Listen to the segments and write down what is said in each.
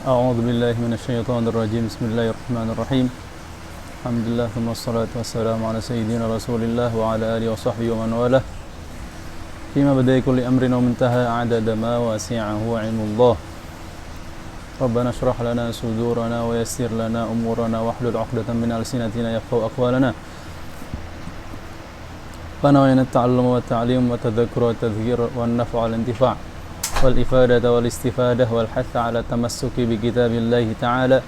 أعوذ بالله من الشيطان الرجيم بسم الله الرحمن الرحيم الحمد لله ثم الصلاة والسلام على سيدنا رسول الله وعلى آله وصحبه ومن والاه فيما بدأ كل أمر ومنتهى عدد ما واسعه علم الله ربنا اشرح لنا صدورنا ويسر لنا أمورنا واحلل عقدة من ألسنتنا يفقهوا أقوالنا فنوينا التعلم والتعليم والتذكر والتذكير والنفع والانتفاع والإفادة والاستفادة والحث على التمسك بكتاب الله تعالى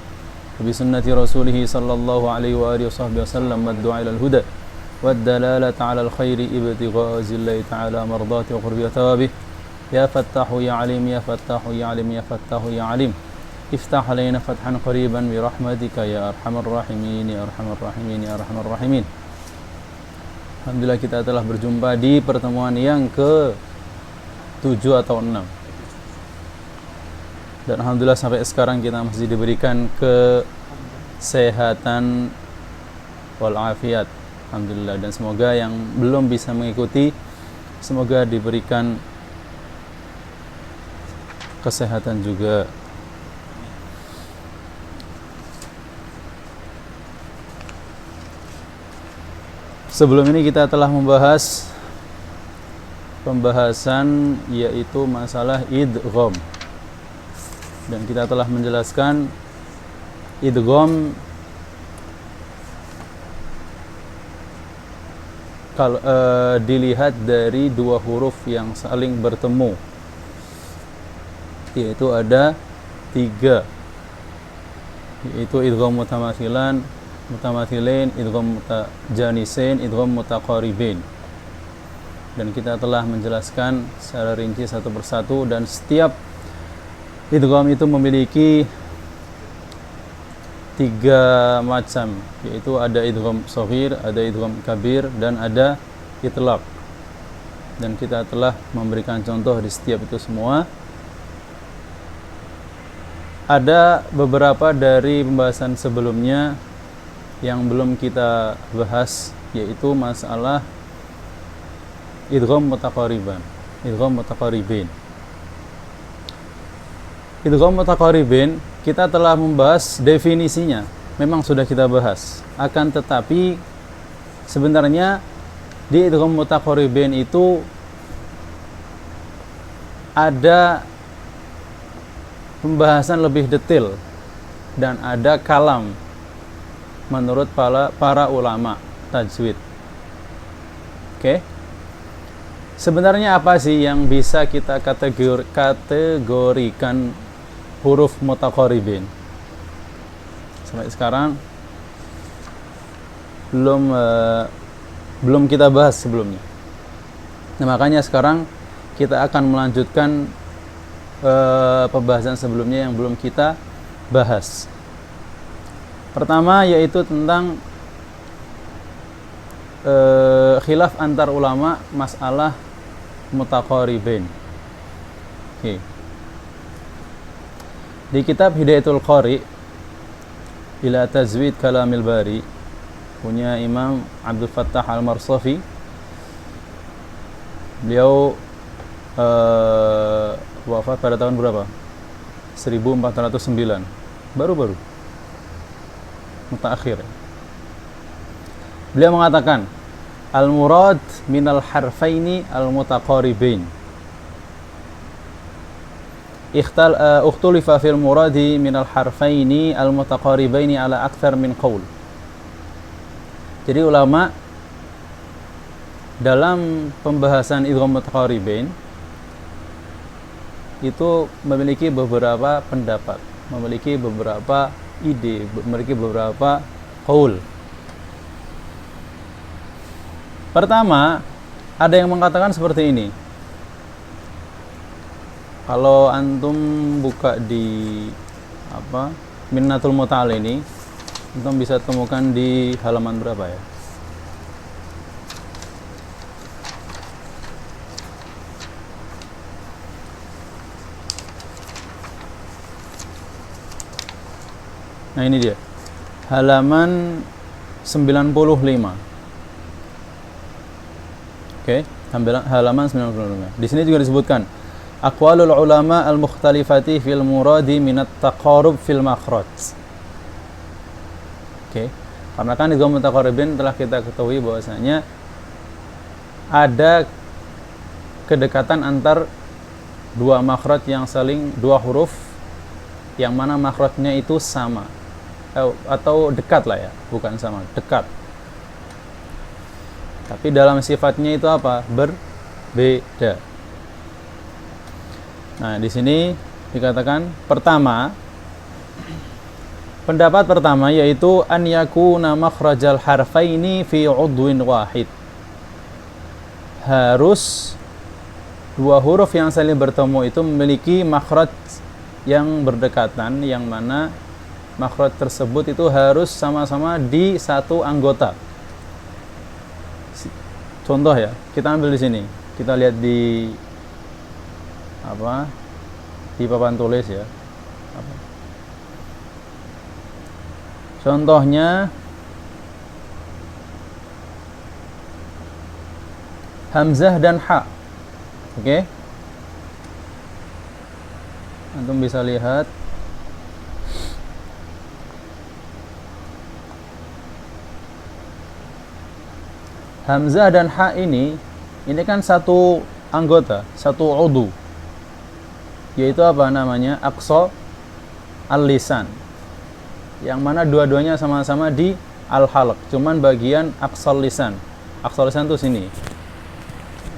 وبسنة رسوله صلى الله عليه وآله وصحبه وسلم والدعاء إلى الهدى والدلالة على الخير ابتغاء وجه الله تعالى مرضاته وقربه وثوابه يا فتاح يا عليم يا فتاح يا عليم يا فتاح يا عليم افتح علينا فتحا قريبا برحمتك يا أرحم الراحمين يا أرحم الراحمين يا أرحم الراحمين. Alhamdulillah kita telah berjumpa di pertemuan yang ke-7 atau 6. Dan alhamdulillah sampai sekarang kita masih diberikan kesehatan walafiat. Alhamdulillah, dan semoga yang belum bisa mengikuti semoga diberikan kesehatan juga. Sebelum ini kita telah membahas pembahasan yaitu masalah idgham. Dan kita telah menjelaskan idgham kalau dilihat dari dua huruf yang saling bertemu, yaitu ada 3, yaitu idgham mutamathilan, mutamathilain, idgham mutajanisain, idgham mutaqaribin. Dan kita telah menjelaskan secara rinci satu persatu, dan setiap idgham itu memiliki 3 macam, yaitu ada idgham shaghir, ada idgham kabir, dan ada itlaq. Dan kita telah memberikan contoh di setiap itu semua. Ada beberapa dari pembahasan sebelumnya yang belum kita bahas, yaitu masalah idgham mutaqariban, idgham mutaqaribin. Idgham mutaqaribin kita telah membahas definisinya, memang sudah kita bahas. Akan tetapi sebenarnya di idgham mutaqaribin itu ada pembahasan lebih detail dan ada kalam menurut para ulama tajwid. Oke. Sebenarnya apa sih yang bisa kita kategorikan huruf mutaqaribin? Sampai sekarang belum kita bahas sebelumnya. Nah, makanya sekarang kita akan melanjutkan pembahasan sebelumnya yang belum kita bahas. Pertama yaitu tentang khilaf antar ulama masalah mutaqaribin. Okay. Di kitab Hidayatul Qari ila Tazwid Kalamil Bari punya Imam Abdul Fattah Al-Marsafi, beliau wafat pada tahun berapa? 1409. Baru-baru. Mutaakhir. Beliau mengatakan al-murad minal harfaini al-mutaqaribin. Ikhtulifa fil muradi minal harfaini al-mutaqaribaini ala akthar min qaul. Jadi ulama dalam pembahasan idgham mutaqaribin itu memiliki beberapa pendapat, memiliki beberapa ide, memiliki beberapa qaul. Pertama, ada yang mengatakan seperti ini. Kalau antum buka di Minnatul Muta'al ini, antum bisa temukan di halaman berapa ya? Nah, ini dia. Halaman 95. Oke, halaman 95. Di sini juga disebutkan aqwalul ulama al-mukhtalifati fil muradi minat taqarub fil makhraj. Oke. Karena kan idgham mutaqarribin telah kita ketahui bahwasanya ada kedekatan antar dua makhraj yang saling, dua huruf yang mana makhrajnya itu sama atau dekat lah ya, bukan sama, dekat. Tapi dalam sifatnya itu apa? Berbeda. Nah, di sini dikatakan pertama, pendapat pertama yaitu an yakuna makhrajal harfaini fi udwin wahid. Harus dua huruf yang saling bertemu itu memiliki makhraj yang berdekatan, yang mana makhraj tersebut itu harus sama-sama di satu anggota. Contoh ya, kita ambil di sini. Kita lihat di di papan tulis ya. Contohnya hamzah dan ha. Oke. Antum bisa lihat hamzah dan ha ini kan satu anggota, satu udhu. Yaitu apa namanya? Aqsa al-lisan. Yang mana dua-duanya sama-sama di al-halq, cuman bagian aqsal lisan. Aqsal lisan tuh sini.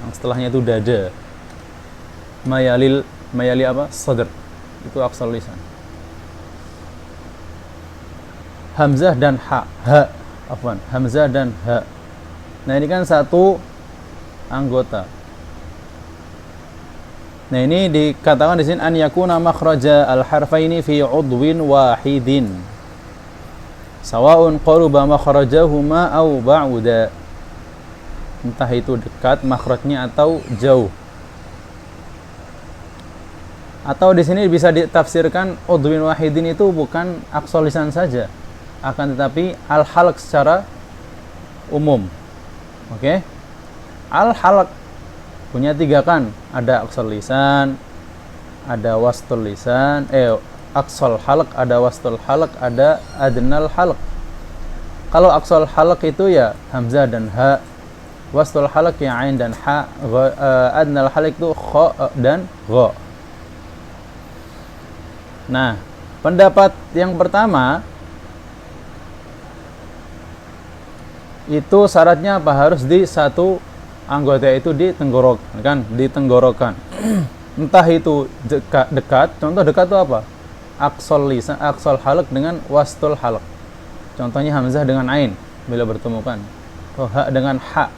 Yang setelahnya itu dada. Mayali apa? Sadr. Itu aqsal lisan. Hamzah dan ha. Hamzah dan ha. Nah, ini kan satu anggota. Nah, ini dikatakan di sini an yakuna makhraja al-harfaini fi udwin wahidin. Sawa'un qaruba makhrajahuma aw ba'uda. Entah itu dekat makhrajnya atau jauh. Atau di sini bisa ditafsirkan udwin wahidin itu bukan aqsal lisan saja, akan tetapi al-halq secara umum. Oke. Al-halq punya tiga kan, ada aqsal lisan, ada wastul lisan, aqsal halq, ada wastul halq, ada adnal halq. Kalau aqsal halq itu ya hamzah dan ha, wastul halq ya ain dan ha, adnal halq itu kha dan gha. Nah, pendapat yang pertama itu syaratnya apa? Harus di satu anggota, itu di tenggorokan, kan? Di tenggorokan. Entah itu dekat, contoh dekat itu apa? Aqsal lisan, aqsal halq dengan wastul halq. Contohnya hamzah dengan ain bila bertemu kan. Atau ha dengan ha.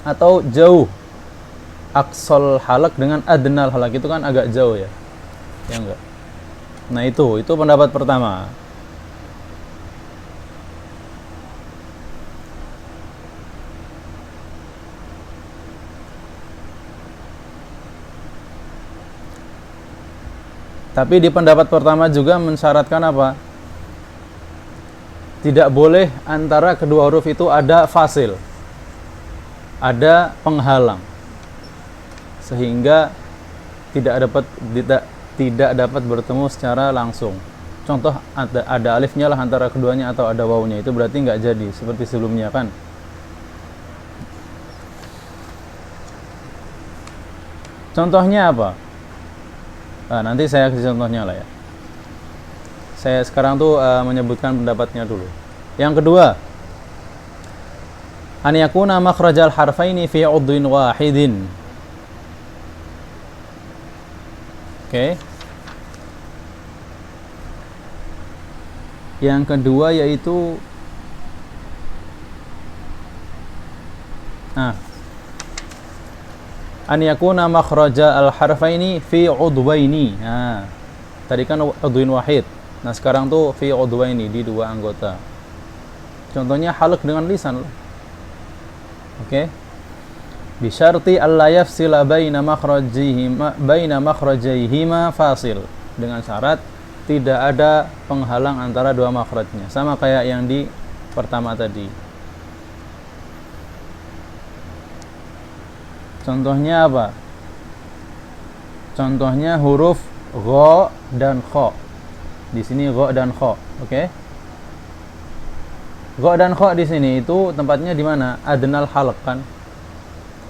Atau jauh. Aqsal halq dengan adnal halq, itu kan agak jauh ya. Ya enggak? Nah, itu pendapat pertama. Tapi di pendapat pertama juga mensyaratkan apa? Tidak boleh antara kedua huruf itu ada fasil, ada penghalang, sehingga tidak dapat bertemu secara langsung. Contoh ada alifnya lah antara keduanya, atau ada wawunya, itu berarti nggak jadi seperti sebelumnya kan. Contohnya apa? Nah, nanti saya kasih contohnya lah ya. Saya sekarang tuh menyebutkan pendapatnya dulu. Yang kedua, an yakuna makhrajal harfaini fi udwin wahidin. Oke. Yang kedua yaitu an yakuna makhraja al-harfaini fi udwaini. Nah, tadi kan udwin wahid. Nah, sekarang tuh fi udwaini, di dua anggota. Contohnya halq dengan lisan. Oke. Bi syarti alla yafsila baina makhrajaihima fasil. Dengan syarat tidak ada penghalang antara dua makhrajnya. Sama kayak yang di pertama tadi. Contohnya apa? Contohnya huruf gha dan kha. Di sini gha dan kha, oke? Gha dan kha di sini itu tempatnya di mana? Adnal halq kan?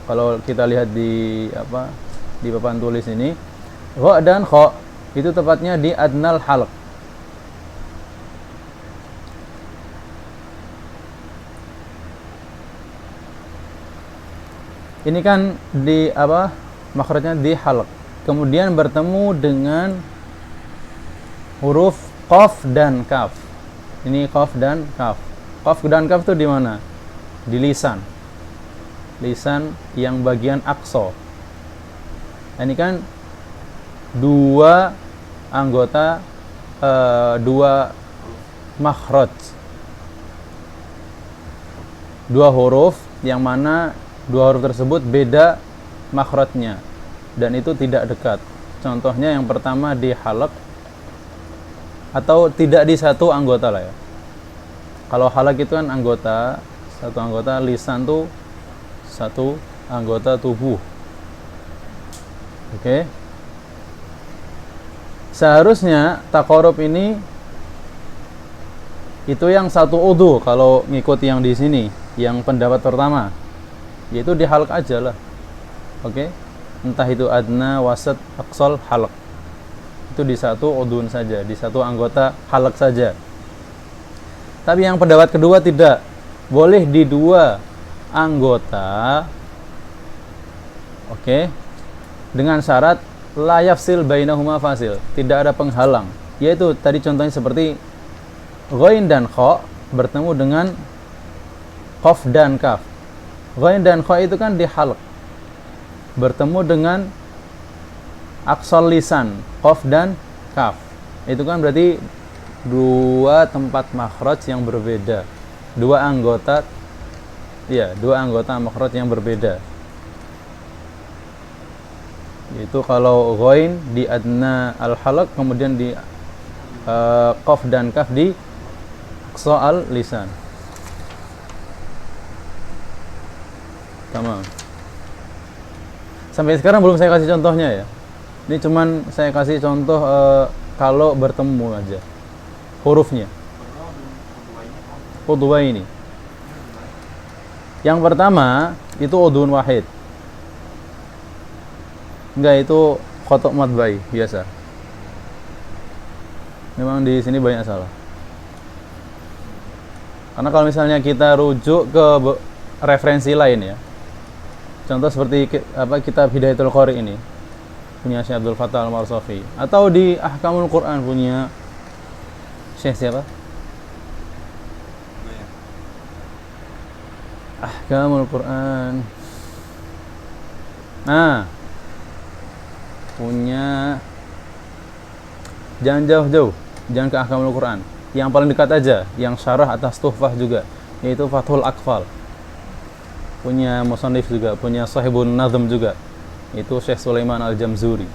Kalau kita lihat di di papan tulis ini, gha dan kha itu tepatnya di adnal halq. Ini kan di makhrajnya di halq. Kemudian bertemu dengan huruf qaf dan kaf. Ini qaf dan kaf. Qaf dan kaf itu di mana? Di lisan. Lisan yang bagian aqsa. Ini kan dua anggota, dua makhraj. Dua huruf yang mana dua huruf tersebut beda makhrajnya dan itu tidak dekat. Contohnya yang pertama di halaq atau tidak di satu anggota lah ya. Kalau halaq itu kan anggota, satu anggota, lisan tuh satu anggota tubuh. Oke. Seharusnya taqarrub ini itu yang satu udhu kalau ngikut yang di sini, yang pendapat pertama. Yaitu di halq aja lah. Oke. Entah itu adna, wasat, aqsal, halq. Itu di satu udhun saja, di satu anggota halq saja. Tapi yang pendapat kedua tidak. Boleh di dua anggota. Oke. Dengan syarat la yafsil bainahuma fasil. Tidak ada penghalang. Yaitu tadi contohnya seperti ghain dan kha bertemu dengan qaf dan kaf. Ghain dan kha itu kan di halq. Bertemu dengan aqsal lisan, qaf dan kaf. Itu kan berarti dua tempat makhraj yang berbeda. Dua anggota makhraj yang berbeda. Itu kalau ghain di adna al-halq, kemudian di qaf dan kaf di aqsa al-lisan. Tamam. Sampai sekarang belum saya kasih contohnya ya. Ini cuman saya kasih contoh kalau bertemu aja hurufnya. Udwa ini. Yang pertama itu udhun wahid. Enggak, itu khotok matbai biasa. Memang di sini banyak salah. Karena kalau misalnya kita rujuk ke referensi lain ya. Contoh seperti kitab Hidayatul Qari ini punya Syekh Abdul Fattah Al-Marsafi, atau di Ahkamul Quran punya Syekh siapa? Ahkamul Quran. Nah, punya, jangan jauh-jauh, jangan ke Ahkamul Quran. Yang paling dekat aja, yang syarah atas Tuhfah juga, yaitu Fathul Aqfal. Punya musannif juga, punya Sahibun Nazm juga, itu Syekh Sulaiman Al-Jamzuri.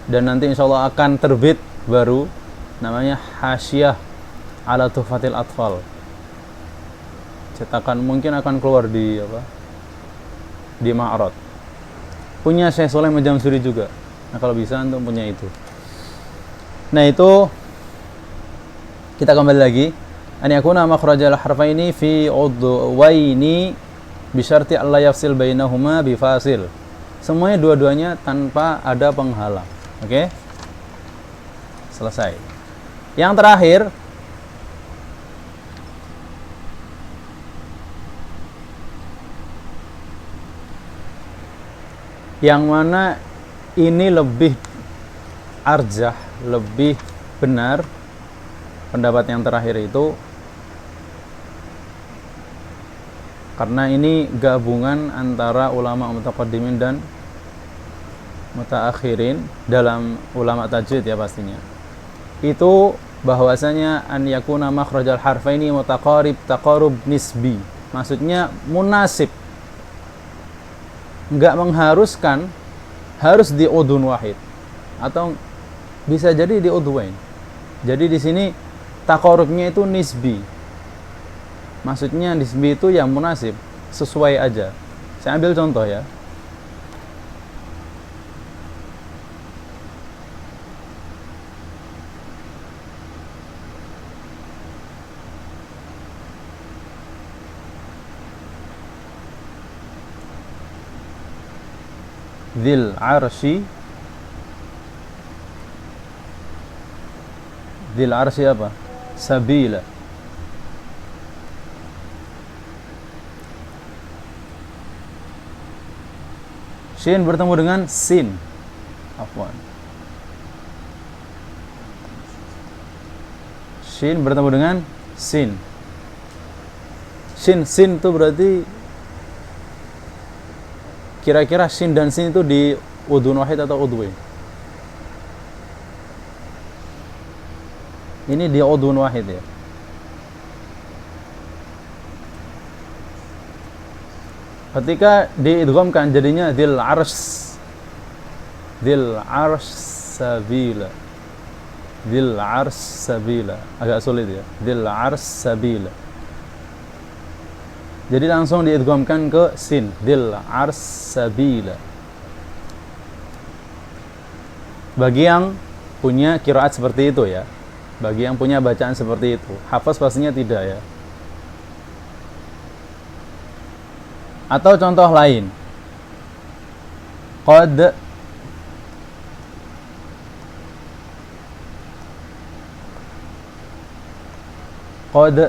Dan nanti insyaallah akan terbit baru namanya Hasyiah ala Tuhfatil Atfal. Cetakan mungkin akan keluar di di Ma'rad. Punya Syekh Sulaiman Al-Jamzuri juga. Nah, kalau bisa antum punya itu. Nah, itu kita kembali lagi. An yakuna makhrajal harfaini fi udwaini bisyarti alla yafsil bainahuma bifasil. Semuanya dua-duanya tanpa ada penghalang. Oke? Selesai. Yang terakhir, yang mana ini lebih arjah, lebih benar, pendapat yang terakhir itu, karena ini gabungan antara ulama mutaqaddimin dan mutaakhirin dalam ulama tajwid ya pastinya. Itu bahwasanya an yakuna makhrajal harfaini mutaqarib taqarrub nisbi. Maksudnya munasib. Enggak mengharuskan harus di udhun wahid, atau bisa jadi di udhwain. Jadi di sini taqarrubnya itu nisbi. Maksudnya nisbi itu yang munasib, sesuai aja. Saya ambil contoh ya. Dzil arsy. Dzil arsy apa? Sabila. Shin bertemu dengan sin. Afwan. Shin bertemu dengan sin. Sin itu berarti kira-kira shin dan sin itu di udhun wahid atau udhwain? Ini di udhun wahid ya. Ketika diidghamkan jadinya dzil arsy. Dzil arsy sabila. Dzil arsy sabila. Agak sulit ya. Dzil arsy sabila. Jadi langsung diidghamkan ke sin. Dzil arsy sabila. Bagi yang punya qiraat seperti itu ya. Bagi yang punya bacaan seperti itu. Hafaz pastinya tidak ya. Atau contoh lain. Qad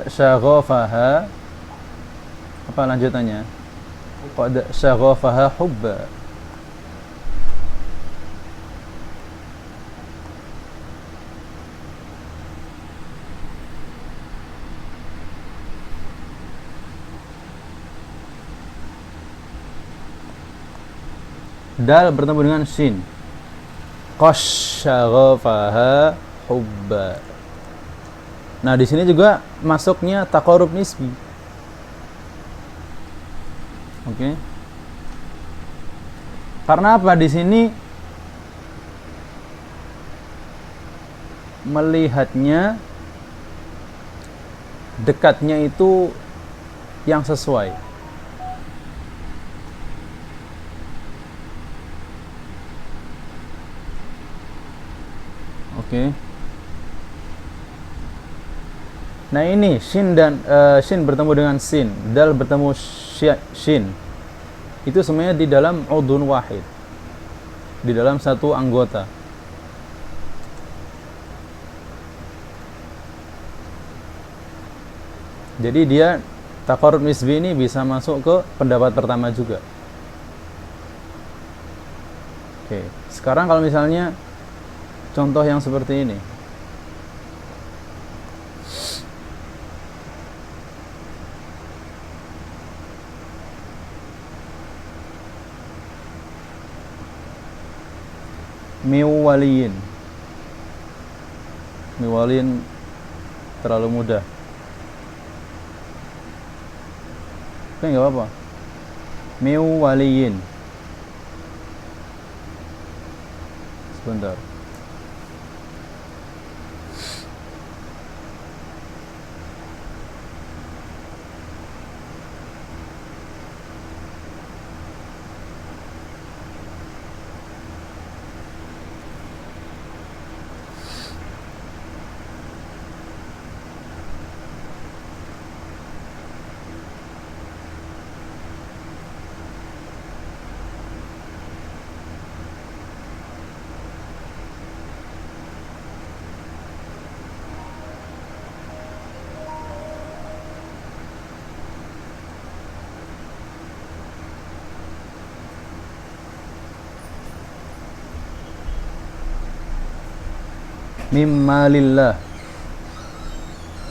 syaghafaha. Apa lanjutannya? Qad syaghafaha hubba. Dal bertemu dengan shin. Qasyaghafaha hubba. Nah, di sini juga masuknya taqarrub nisbi. Oke. Karena apa di sini melihatnya dekatnya itu yang sesuai. Oke. Nah ini shin dan shin bertemu dengan sin, dal bertemu shin. Itu semuanya di dalam udhun wahid. Di dalam satu anggota. Jadi dia taqarrub nisbi ini bisa masuk ke pendapat pertama juga. Oke, sekarang kalau misalnya contoh yang seperti ini. Miwaliyin. Miwaliyin terlalu mudah. Oke, enggak apa-apa. Miwaliyin. Sebentar. Mimma lillah.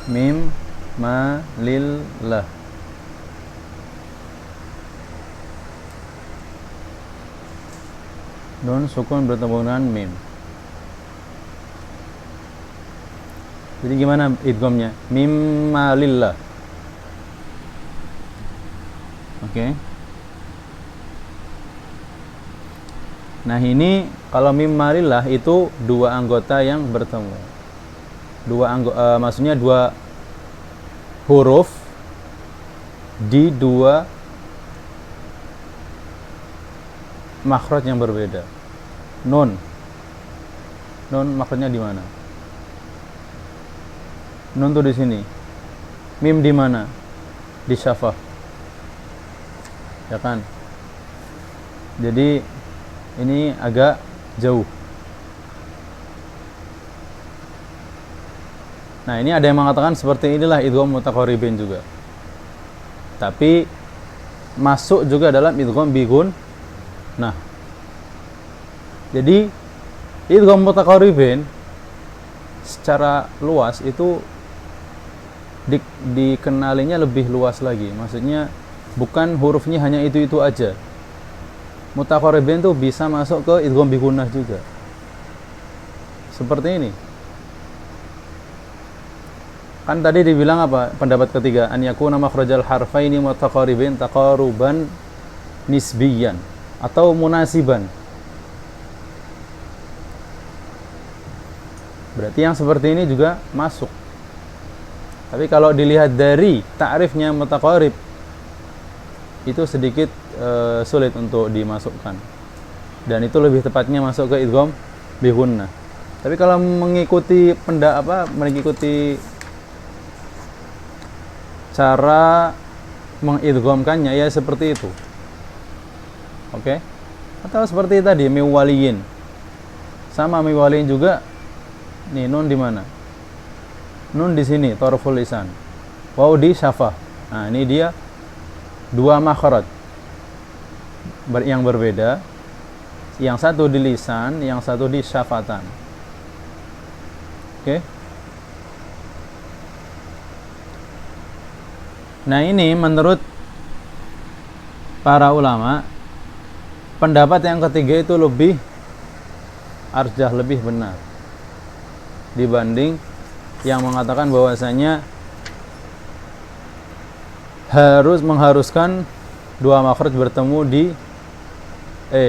Mimma lillah. Nun sukun bertemu dengan mim. Jadi gimana idghamnya? Mimma lillah. Oke. Nah ini kalau mimma lillah itu dua anggota yang bertemu. Maksudnya dua huruf di dua makhraj yang berbeda. Nun makhrajnya di mana? Nun tuh di sini. Mim di mana? Di syafah. Ya kan? Jadi ini agak jauh. Nah, ini ada yang mengatakan seperti inilah idgham mutaqaribin juga. Tapi masuk juga dalam idgham bigun. Nah, jadi idgham mutaqaribin secara luas itu dikenalinya lebih luas lagi. Maksudnya bukan hurufnya hanya itu aja. Mutaqaribin itu bisa masuk ke idgham bigunnah juga. Seperti ini. Kan tadi dibilang apa? Pendapat ketiga, an yakuna makhrajal harfaini mutaqaribin taqaruban nisbiyan atau munasiban. Berarti yang seperti ini juga masuk. Tapi kalau dilihat dari ta'rifnya mutaqarib, itu sedikit sulit untuk dimasukkan. Dan itu lebih tepatnya masuk ke idgham bigunnah. Tapi kalau mengikuti mengikuti cara mengidghamkannya ya seperti itu. Oke? Atau seperti tadi miwaliyin. Sama miwaliyin juga. Nih nun di mana? Nun di sini, tarful lisan. Waw di syafah. Nah, ini dia dua makhraj yang berbeda. Yang satu di lisan, yang satu di syafatan. Oke? Nah, ini menurut para ulama, pendapat yang ketiga itu lebih arjah, lebih benar dibanding yang mengatakan bahwasanya mengharuskan dua makhraj bertemu di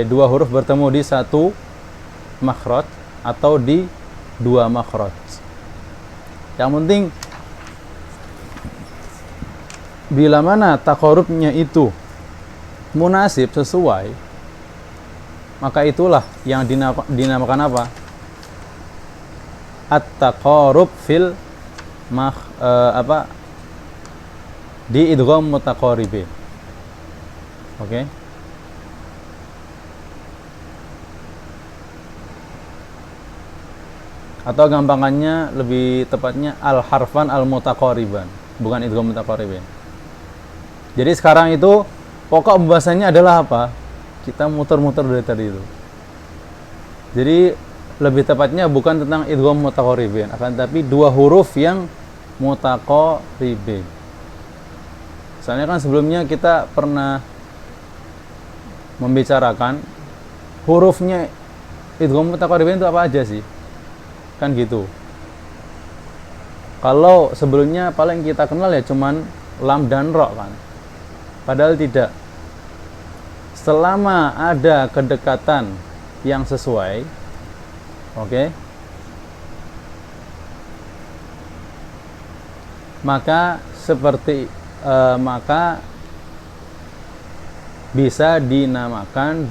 dua huruf bertemu di satu makhraj atau di dua makhraj. Yang penting bila mana taqarubnya itu munasib, sesuai, maka itulah yang dinamakan apa? At-taqarub fil di idgham mutaqaribin. Oke? Atau gampangannya lebih tepatnya al-harfan al-mutaqariban, bukan idgham mutaqaribin. Jadi sekarang itu pokok pembahasannya adalah apa? Kita muter-muter dari tadi itu. Jadi lebih tepatnya bukan tentang idgham mutaqaribin, akan tapi dua huruf yang mutaqaribin. Soalnya kan sebelumnya kita pernah membicarakan hurufnya idgham mutaqaribin itu apa aja sih? Kan gitu. Kalau sebelumnya paling kita kenal ya cuman lam dan ro kan. Padahal tidak. Selama ada kedekatan yang sesuai, oke, maka bisa dinamakan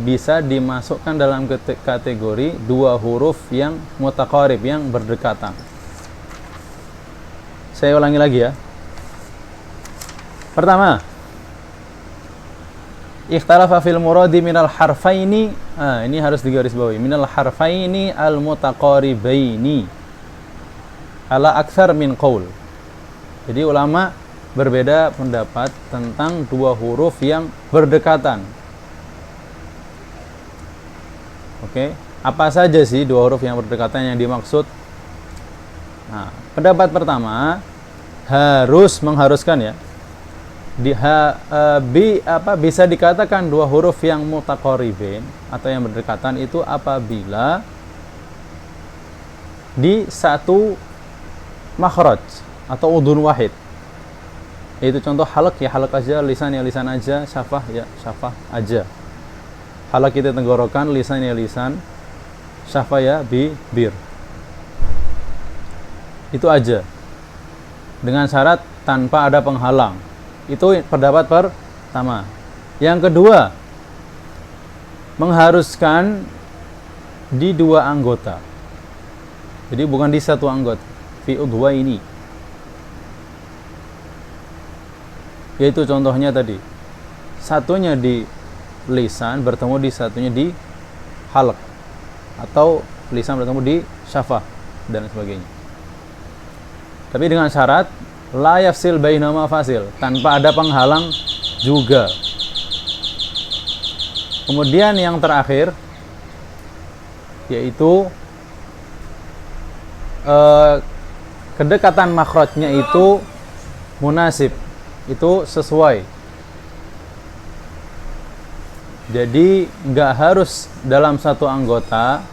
bisa dimasukkan dalam kategori dua huruf yang mutaqarib, yang berdekatan. Saya ulangi lagi ya. Pertama, ikhtalafa fil muradi minal harfaini. Ini harus digarisbawahi. Minal harfaini al mutaqaribaini ala aktsar min qaul. Jadi ulama berbeda pendapat tentang dua huruf yang berdekatan. Oke, apa saja sih dua huruf yang berdekatan yang dimaksud? Nah, pendapat pertama mengharuskan ya. Bisa dikatakan dua huruf yang mutaqaribin atau yang berdekatan itu apabila di satu makhraj atau udhun wahid. Itu contoh halak ya halak aja, lisan ya lisan aja, syafah ya syafah aja. Halak itu tenggorokan, lisan ya lisan, syafah ya bibir. Itu aja. Dengan syarat tanpa ada penghalang. Itu pendapat pertama. Yang kedua, mengharuskan di dua anggota. Jadi bukan di satu anggota. Fi udwaini. Yaitu contohnya tadi. Satunya di lisan bertemu di satunya di halq, atau lisan bertemu di syafah dan sebagainya. Tapi dengan syarat la yafsil bainama fasil, tanpa ada penghalang juga. Kemudian yang terakhir yaitu kedekatan makhrajnya itu munasib, itu sesuai. Jadi nggak harus dalam satu anggota,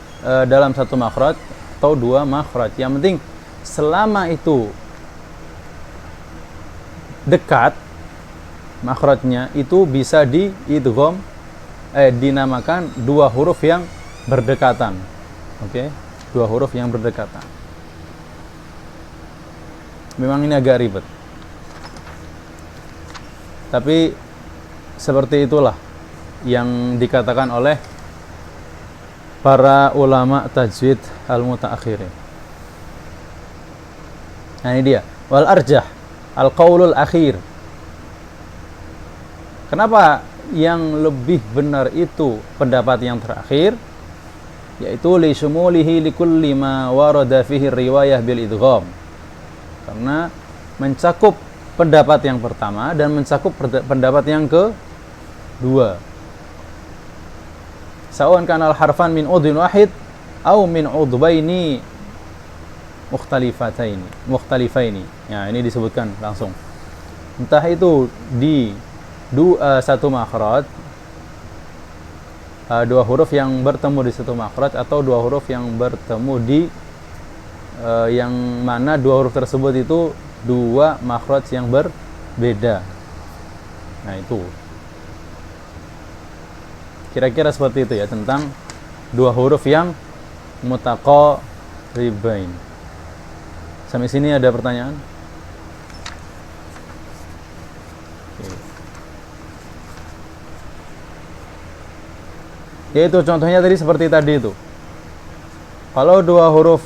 dalam satu makhraj atau dua makhraj. Yang penting selama itu dekat makhrajnya, itu bisa diidgham, dinamakan dua huruf yang berdekatan. Oke, dua huruf yang berdekatan. Memang ini agak ribet, tapi seperti itulah yang dikatakan oleh para ulama tajwid al-mutaakhirin. Nah, ini dia. Wal arjah al-qaulul akhir. Kenapa yang lebih benar itu pendapat yang terakhir? Yaitu li syumulihi li kulli ma warada fihi riwayah bil idgham. Karena mencakup pendapat yang pertama dan mencakup pendapat yang kedua. Sawan kana al-harfan min udhin wahid au min udbaini mukhtalifaini. Ya, ini disebutkan langsung. Entah itu di satu makhraj, dua huruf yang bertemu di satu makhraj, atau dua huruf yang bertemu di yang mana dua huruf tersebut itu dua makhraj yang berbeda. Nah, itu kira-kira seperti itu ya, tentang dua huruf yang mutaqaribain. Sampai sini ada pertanyaan? Yaitu contohnya tadi seperti tadi itu. Kalau dua huruf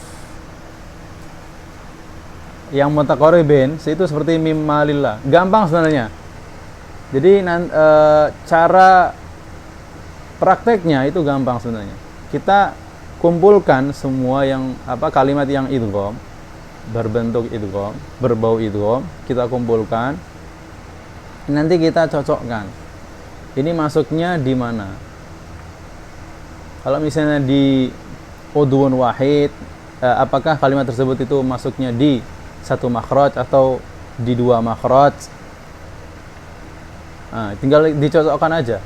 yang mutaqaribin itu seperti mim malillah, gampang sebenarnya. Jadi cara prakteknya itu gampang sebenarnya. Kita kumpulkan semua yang kalimat yang idgham, berbentuk idgham, berbau idgham, kita kumpulkan. Nanti kita cocokkan. Ini masuknya di mana? Kalau misalnya di udhun wahid, apakah kalimat tersebut itu masuknya di satu makhraj atau di dua makhraj? Nah, tinggal dicocokkan aja.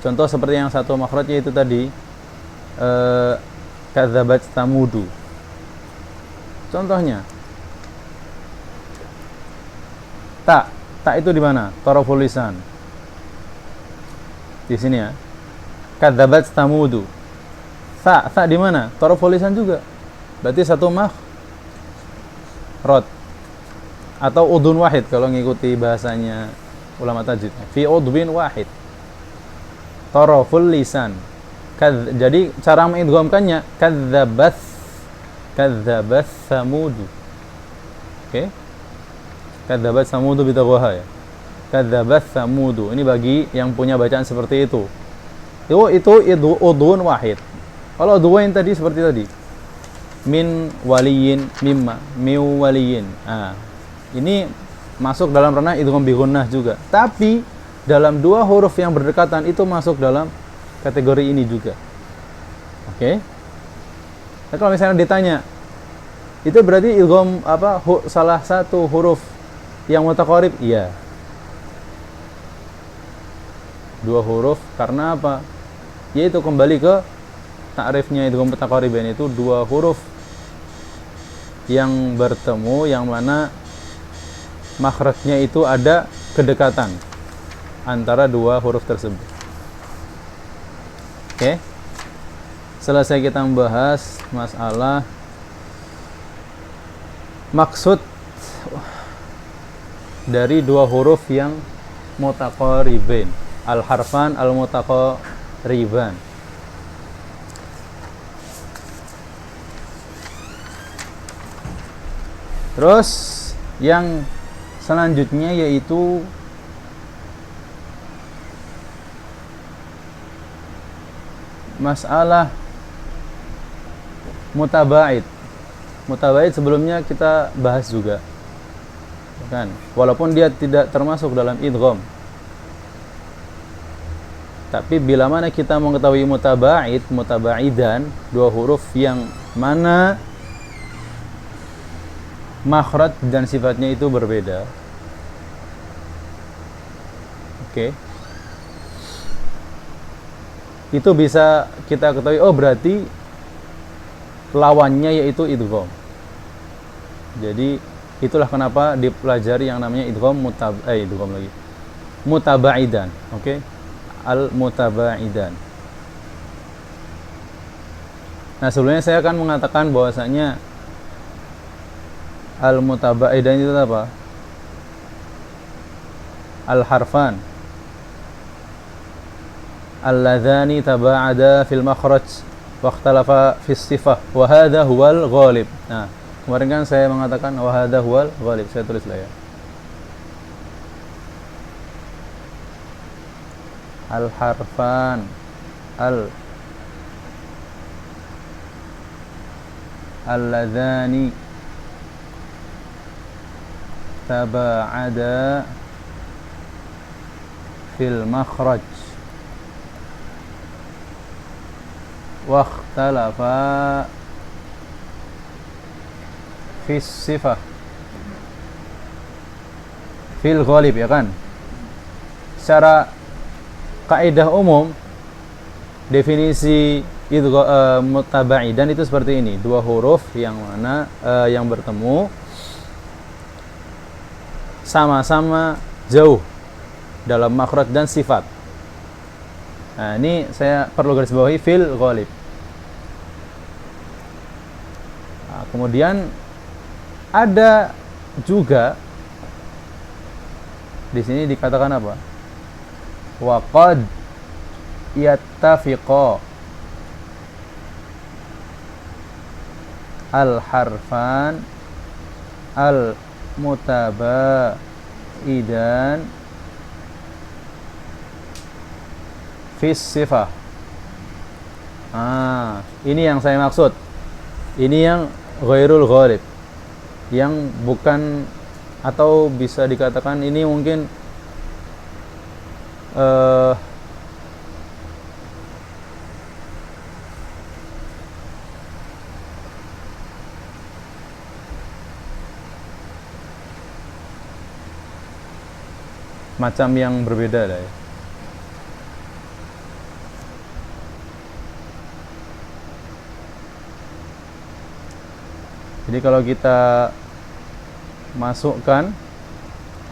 Contoh seperti yang satu makhrajnya itu tadi, kadzabat tamudu. Contohnya, ta itu di mana? Taraful lisan. Di sini ya. Kadzabat tamudu. Sa di mana? Taraful lisan juga. Berarti satu makhraj. Atau udhun wahid kalau ngikuti bahasanya ulama tajwid. Fi udhun wahid. Taraful lisan. Jadi cara mengidghamkannya kadzabat samudu. Oke. Kadzabat samudu bidaghaha ya. Kadzabat samudu. Ini bagi yang punya bacaan seperti itu. Itu udhun wahid. Kalau udhun tadi seperti tadi. Min waliyin mimma miu waliyin. Ini masuk dalam ranah idgham bi gunnah juga. Tapi dalam dua huruf yang berdekatan itu masuk dalam kategori ini juga. Oke. Nah, kalau misalnya ditanya, itu berarti idgham salah satu huruf yang mutaqarib? Iya. Dua huruf karena apa? Yaitu kembali ke ta'rifnya idgham mutaqaribain, itu dua huruf yang bertemu yang mana makhrajnya itu ada kedekatan antara dua huruf tersebut. Oke. Selesai kita membahas masalah maksud dari dua huruf yang mutaqaribain, al-harfan al-mutaqariban. Terus yang selanjutnya yaitu masalah mutaba'id. Mutaba'id sebelumnya kita bahas juga, kan? Walaupun dia tidak termasuk dalam idgham. Tapi bila mana kita mengetahui mutaba'id, mutaba'idan, dua huruf yang mana makhraj dan sifatnya itu berbeda. Oke. Itu bisa kita ketahui, oh berarti lawannya yaitu idgham. Jadi itulah kenapa dipelajari yang namanya idgham mutaba'idan. Oke. Al-mutaba'idan. Nah, sebelumnya saya akan mengatakan bahwasanya al-mutaba'idan itu apa? Al-harfan alladzani taba'ada fil makhraj wa ikhtalafa fis sifah wa hadha huwal ghalib. Nah, kemarin kan saya mengatakan wa hadha huwal ghalib. Saya tulis lah ya. Al-harfan alladzani taba'ada fil makhraj wa ikhtalafa fis sifah fil ghalib, ya kan? Secara kaidah umum definisi mutaba'idan itu seperti ini, dua huruf yang mana yang bertemu sama-sama jauh dalam makhraj dan sifat. Nah, ini saya perlu garis bawahi fil ghalib. Nah, kemudian ada juga di sini dikatakan apa? Wa qad yattafiqa al-harfan al-mutaba'idan fis sifah. Ini yang saya maksud. Ini yang ghairul ghalib, yang bukan, atau bisa dikatakan ini mungkin macam yang berbeda lah ya. Jadi kalau kita masukkan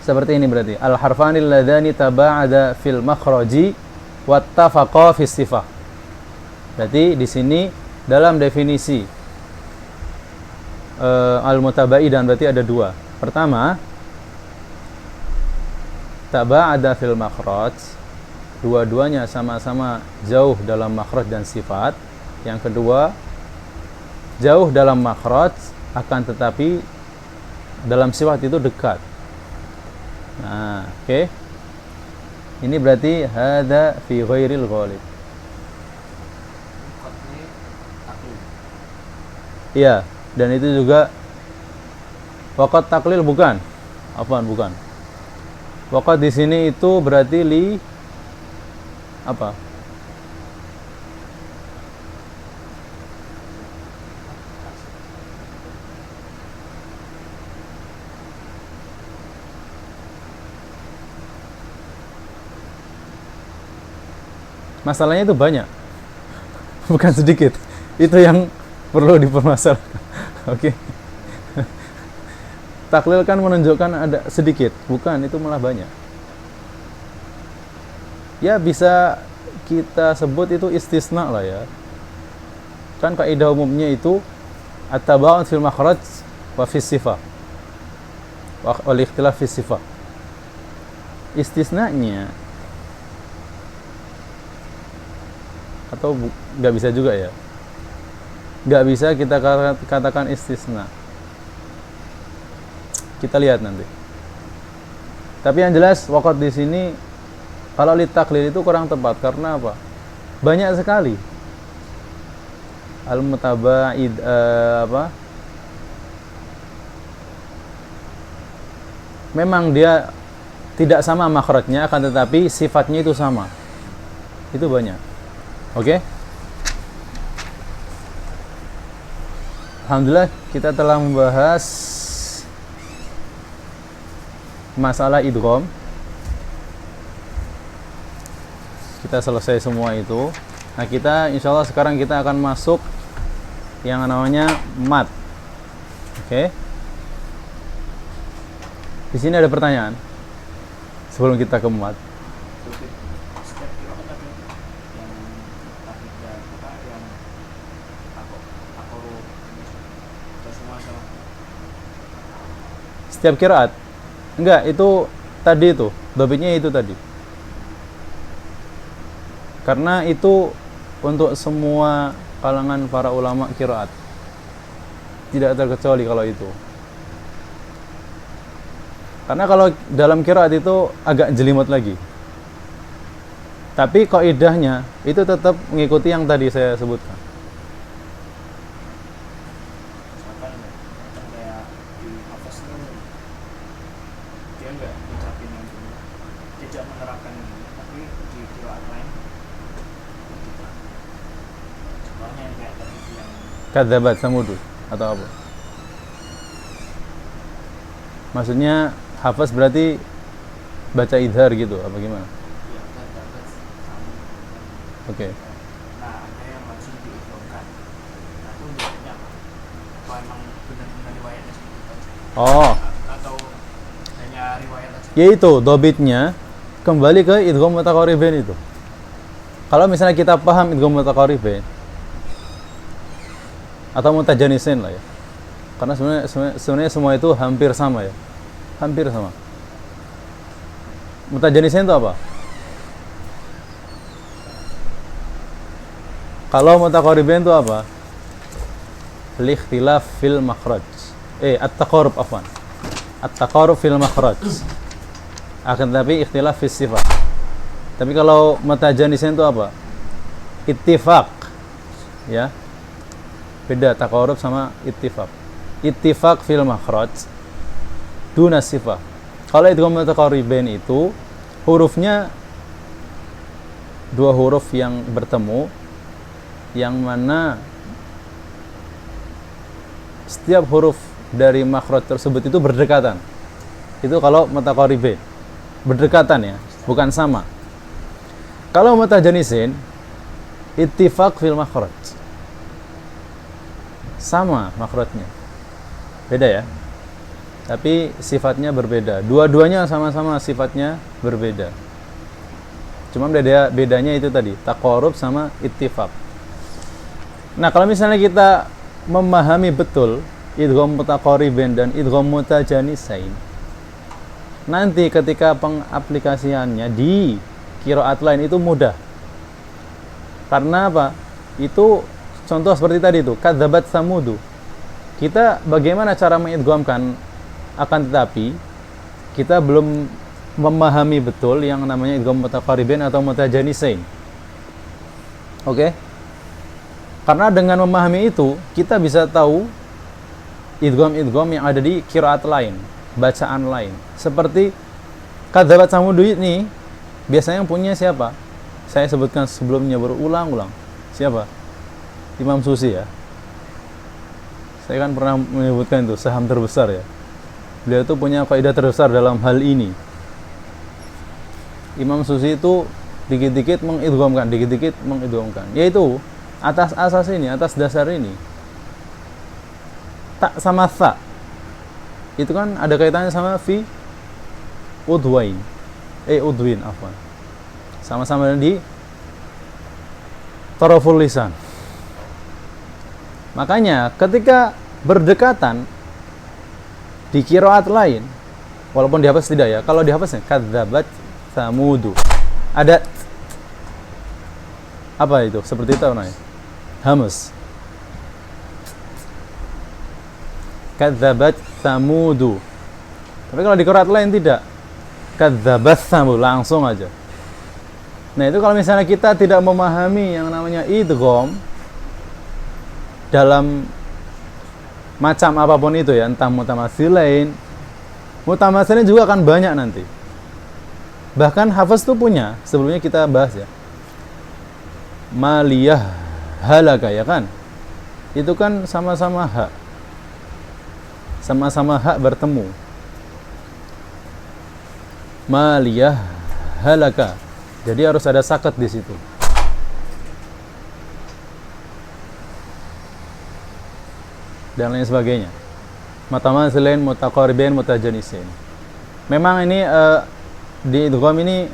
seperti ini, berarti al-harfanil ladzani taba'ada fil makhraji wattafaqa fis sifah. Berarti di sini dalam definisi al-mutaba'idan berarti ada dua. Pertama, taba'ada fil makhraj, dua-duanya sama-sama jauh dalam makhraj dan sifat. Yang kedua, jauh dalam makhraj akan tetapi dalam sifat itu dekat. Nah, oke. Ini berarti hada fi ghairil ghalib. Iya, dan itu juga waqad taklil bukan? Apaan bukan? Waqad di sini itu berarti li apa? Masalahnya itu banyak, bukan sedikit. Itu yang perlu dipermasalahkan. Oke. Taklil kan menunjukkan ada sedikit, bukan, itu malah banyak. Ya bisa kita sebut itu istisna lah ya. Kan kaidah umumnya itu at-taba'un fil makhraj wa fis sifah. Wal ikhtilaf fis sifah. Istisnanya atau nggak bisa juga ya, nggak bisa kita katakan istisna. Kita lihat nanti. Tapi yang jelas waqad di sini kalau li taklil itu kurang tepat karena apa? Banyak sekali Al-mutaba'id apa? Memang dia tidak sama makhrajnya, akan tetapi sifatnya itu sama. Itu banyak. Oke? Alhamdulillah kita telah membahas masalah idgham. Kita selesai semua itu. Nah, kita insyaallah sekarang kita akan masuk yang namanya mat. Oke? Di sini ada pertanyaan sebelum kita ke mat. Setiap qiraat? Enggak, itu tadi itu, dobitnya itu tadi. Karena itu untuk semua kalangan para ulama qiraat. Tidak terkecuali kalau itu. Karena kalau dalam qiraat itu agak jelimet lagi. Tapi kaidahnya itu tetap mengikuti yang tadi saya sebutkan. Kayak di hafaz itu dia nggak ngucapin yang ini, tidak menerapkan ini, tapi di qiraat lain kita. Contohnya yang kayak tadi yang Kadzabat Samud atau apa? Maksudnya hafaz berarti baca idhar gitu apa gimana? ya kan dapat sama. Oke. Nah, ada yang langsung diidghamkan. Nah, itu menjawabnya apa? Apa emang benar-benar riwayatnya seperti itu aja? Oh, Atau hanya riwayat aja? yaitu dobitnya kembali ke idgham mutaqaribain itu. Kalau misalnya kita paham idgham mutaqaribain atau mutajanisin lah ya. Karena sebenarnya semua itu hampir sama ya. Hampir sama. Mutajanisin itu apa? Kalau mutaqaribain itu apa? Al-ikhtilaf fil makhraj. At-taqarub afwan. At-taqarub fil makhraj. Akan tetapi ikhtilaf fis sifat. Tapi kalau mutajanisin itu apa? Ittifaq. Ya. Beda taqarub sama ittifaq. Ittifaq fil makhraj duna sifah. Kalau idgham mutaqaribain itu hurufnya dua huruf yang bertemu, yang mana setiap huruf dari makhraj tersebut itu berdekatan. Itu kalau mutaqaribain. Berdekatan ya, bukan sama. Kalau mutajanisin ittifaq fil makhraj. Sama makhrajnya. Beda ya. Tapi sifatnya berbeda. Dua-duanya sama-sama sifatnya berbeda. Cuma bedanya itu tadi, taqarub sama ittifaq. Nah, kalau misalnya kita memahami betul idgham mutaqaribain dan idgham mutajanisain, nanti ketika pengaplikasiannya di qiraat lain itu mudah. Karena apa? Itu contoh seperti tadi itu, kadzabat samudu. Kita bagaimana cara mengidghamkan, akan tetapi kita belum memahami betul yang namanya idgham mutaqaribain atau mutajanisain. Oke? Karena dengan memahami itu, kita bisa tahu idgham-idgham yang ada di qiraat lain, bacaan lain. Seperti kadzabat samudu ini biasanya yang punya siapa? Saya sebutkan sebelumnya berulang-ulang. Siapa? Imam Susi ya. Saya kan pernah menyebutkan itu saham terbesar ya. Beliau itu punya kaidah terbesar dalam hal ini. Imam Susi itu dikit-dikit mengidghamkan, dikit-dikit mengidghamkan. Yaitu atas asas ini, atas dasar ini. Tak sama tha. Itu kan ada kaitannya sama fi udwain. Udwin afwan. Sama-sama di taraful lisan. Makanya ketika berdekatan di qiraat lain, walaupun dihafaz tidak ya, kalau dihafaznya kadzabat samudu, ada apa itu? Seperti itu namanya hamas. Kadzabat samudu. Tapi kalau di qiraat lain tidak, kadzabat samud, langsung aja. Nah, itu kalau misalnya kita tidak memahami yang namanya idgham, dalam macam apapun itu ya, entah mutamatsilain juga akan banyak nanti. Bahkan hafaz tuh punya, sebelumnya kita bahas ya, maliyah halaka ya kan, itu kan sama-sama hak bertemu. Maliyah halaka, jadi harus ada sakat di situ. Dan lain sebagainya. Mutamatsilain, mutaqaribain, mutajanisin. Memang ini di idgham ini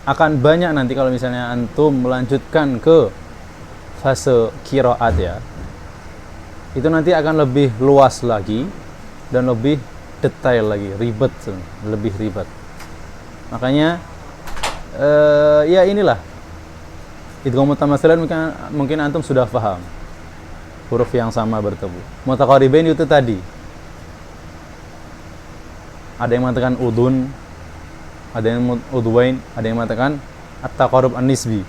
akan banyak nanti kalau misalnya antum melanjutkan ke fase qiraat ya. Itu nanti akan lebih luas lagi dan lebih detail lagi, lebih ribet. Makanya ya inilah idgham mutamatsilain mungkin antum sudah paham. Huruf yang sama bertemu. Mutaqaribain itu tadi. Ada yang mengatakan udun, ada yang udwain, ada yang mengatakan at-taqarrub an-nisbi.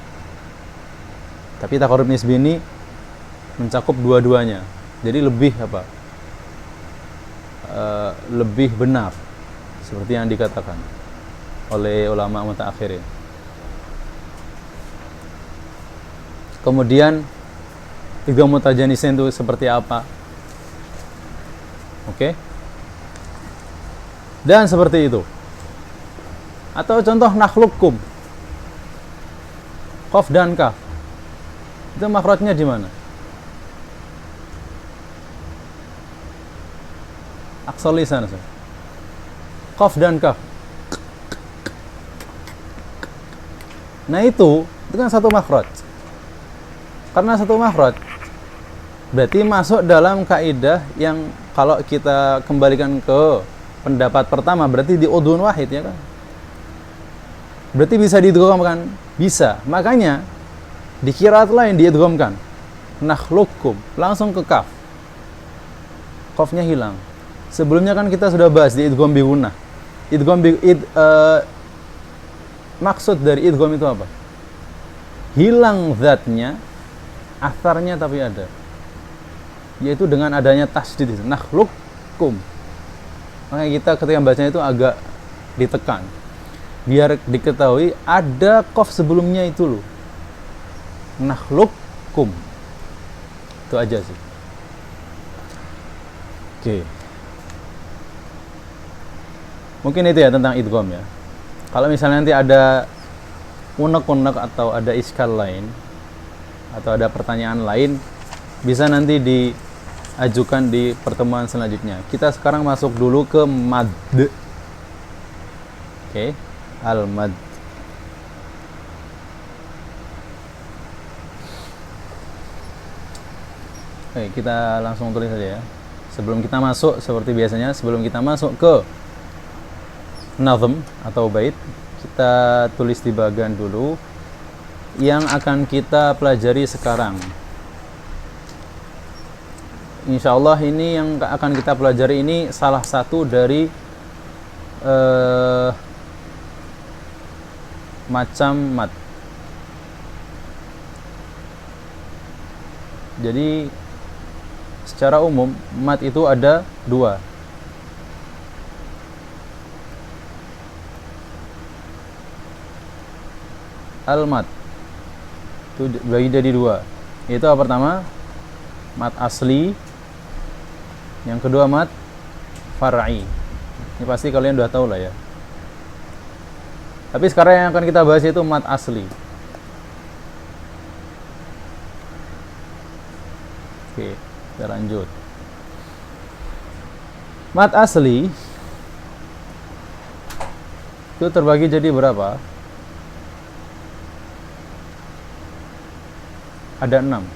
Tapi taqarrub nisbi ini mencakup dua-duanya. Jadi lebih lebih benar seperti yang dikatakan oleh ulama mutaakhirin. Kemudian idgham mutajanisin itu seperti apa? Oke. Dan seperti itu. Atau contoh nakhluqukum. Qaf dan kaf. Itu makhrajnya di mana? Aqsal lisan. Qaf dan kaf. Nah itu kan satu makhraj. Karena satu makhraj berarti masuk dalam kaidah yang kalau kita kembalikan ke pendapat pertama berarti di udhun wahid ya kan. Berarti bisa diidghamkan, bisa. Makanya di qiraat lain diidghamkan. Nakhluqukum langsung ke kaf. Qafnya hilang. Sebelumnya kan kita sudah bahas di idgham bi gunnah. Maksud dari idgham itu apa? Hilang zatnya, atharnya tapi ada. Yaitu dengan adanya tasydid itu. Nakhluqukum. Makanya kita ketika bacanya itu agak ditekan biar diketahui ada qaf sebelumnya itu loh. Nakhluqukum. Itu aja sih. Oke. Mungkin itu ya tentang idgham ya. Kalau misalnya nanti ada unek-unek atau ada iskal lain atau ada pertanyaan lain, bisa nanti diajukan di pertemuan selanjutnya. Kita sekarang masuk dulu ke mad. Oke, al-mad. Oke, kita langsung tulis saja ya. Sebelum kita masuk, seperti biasanya, sebelum kita masuk ke nazm atau bait, kita tulis di bagian dulu yang akan kita pelajari sekarang. Insya Allah ini yang akan kita pelajari ini salah satu dari macam mat. Jadi secara umum mat itu ada dua. Al-mat itu bagi jadi dua. Itu apa pertama? Mat asli. Yang kedua mat far'i. Ini pasti kalian udah tahu lah ya. Tapi sekarang yang akan kita bahas itu mat asli. Oke, kita lanjut. Mat asli itu terbagi jadi berapa? Ada 6.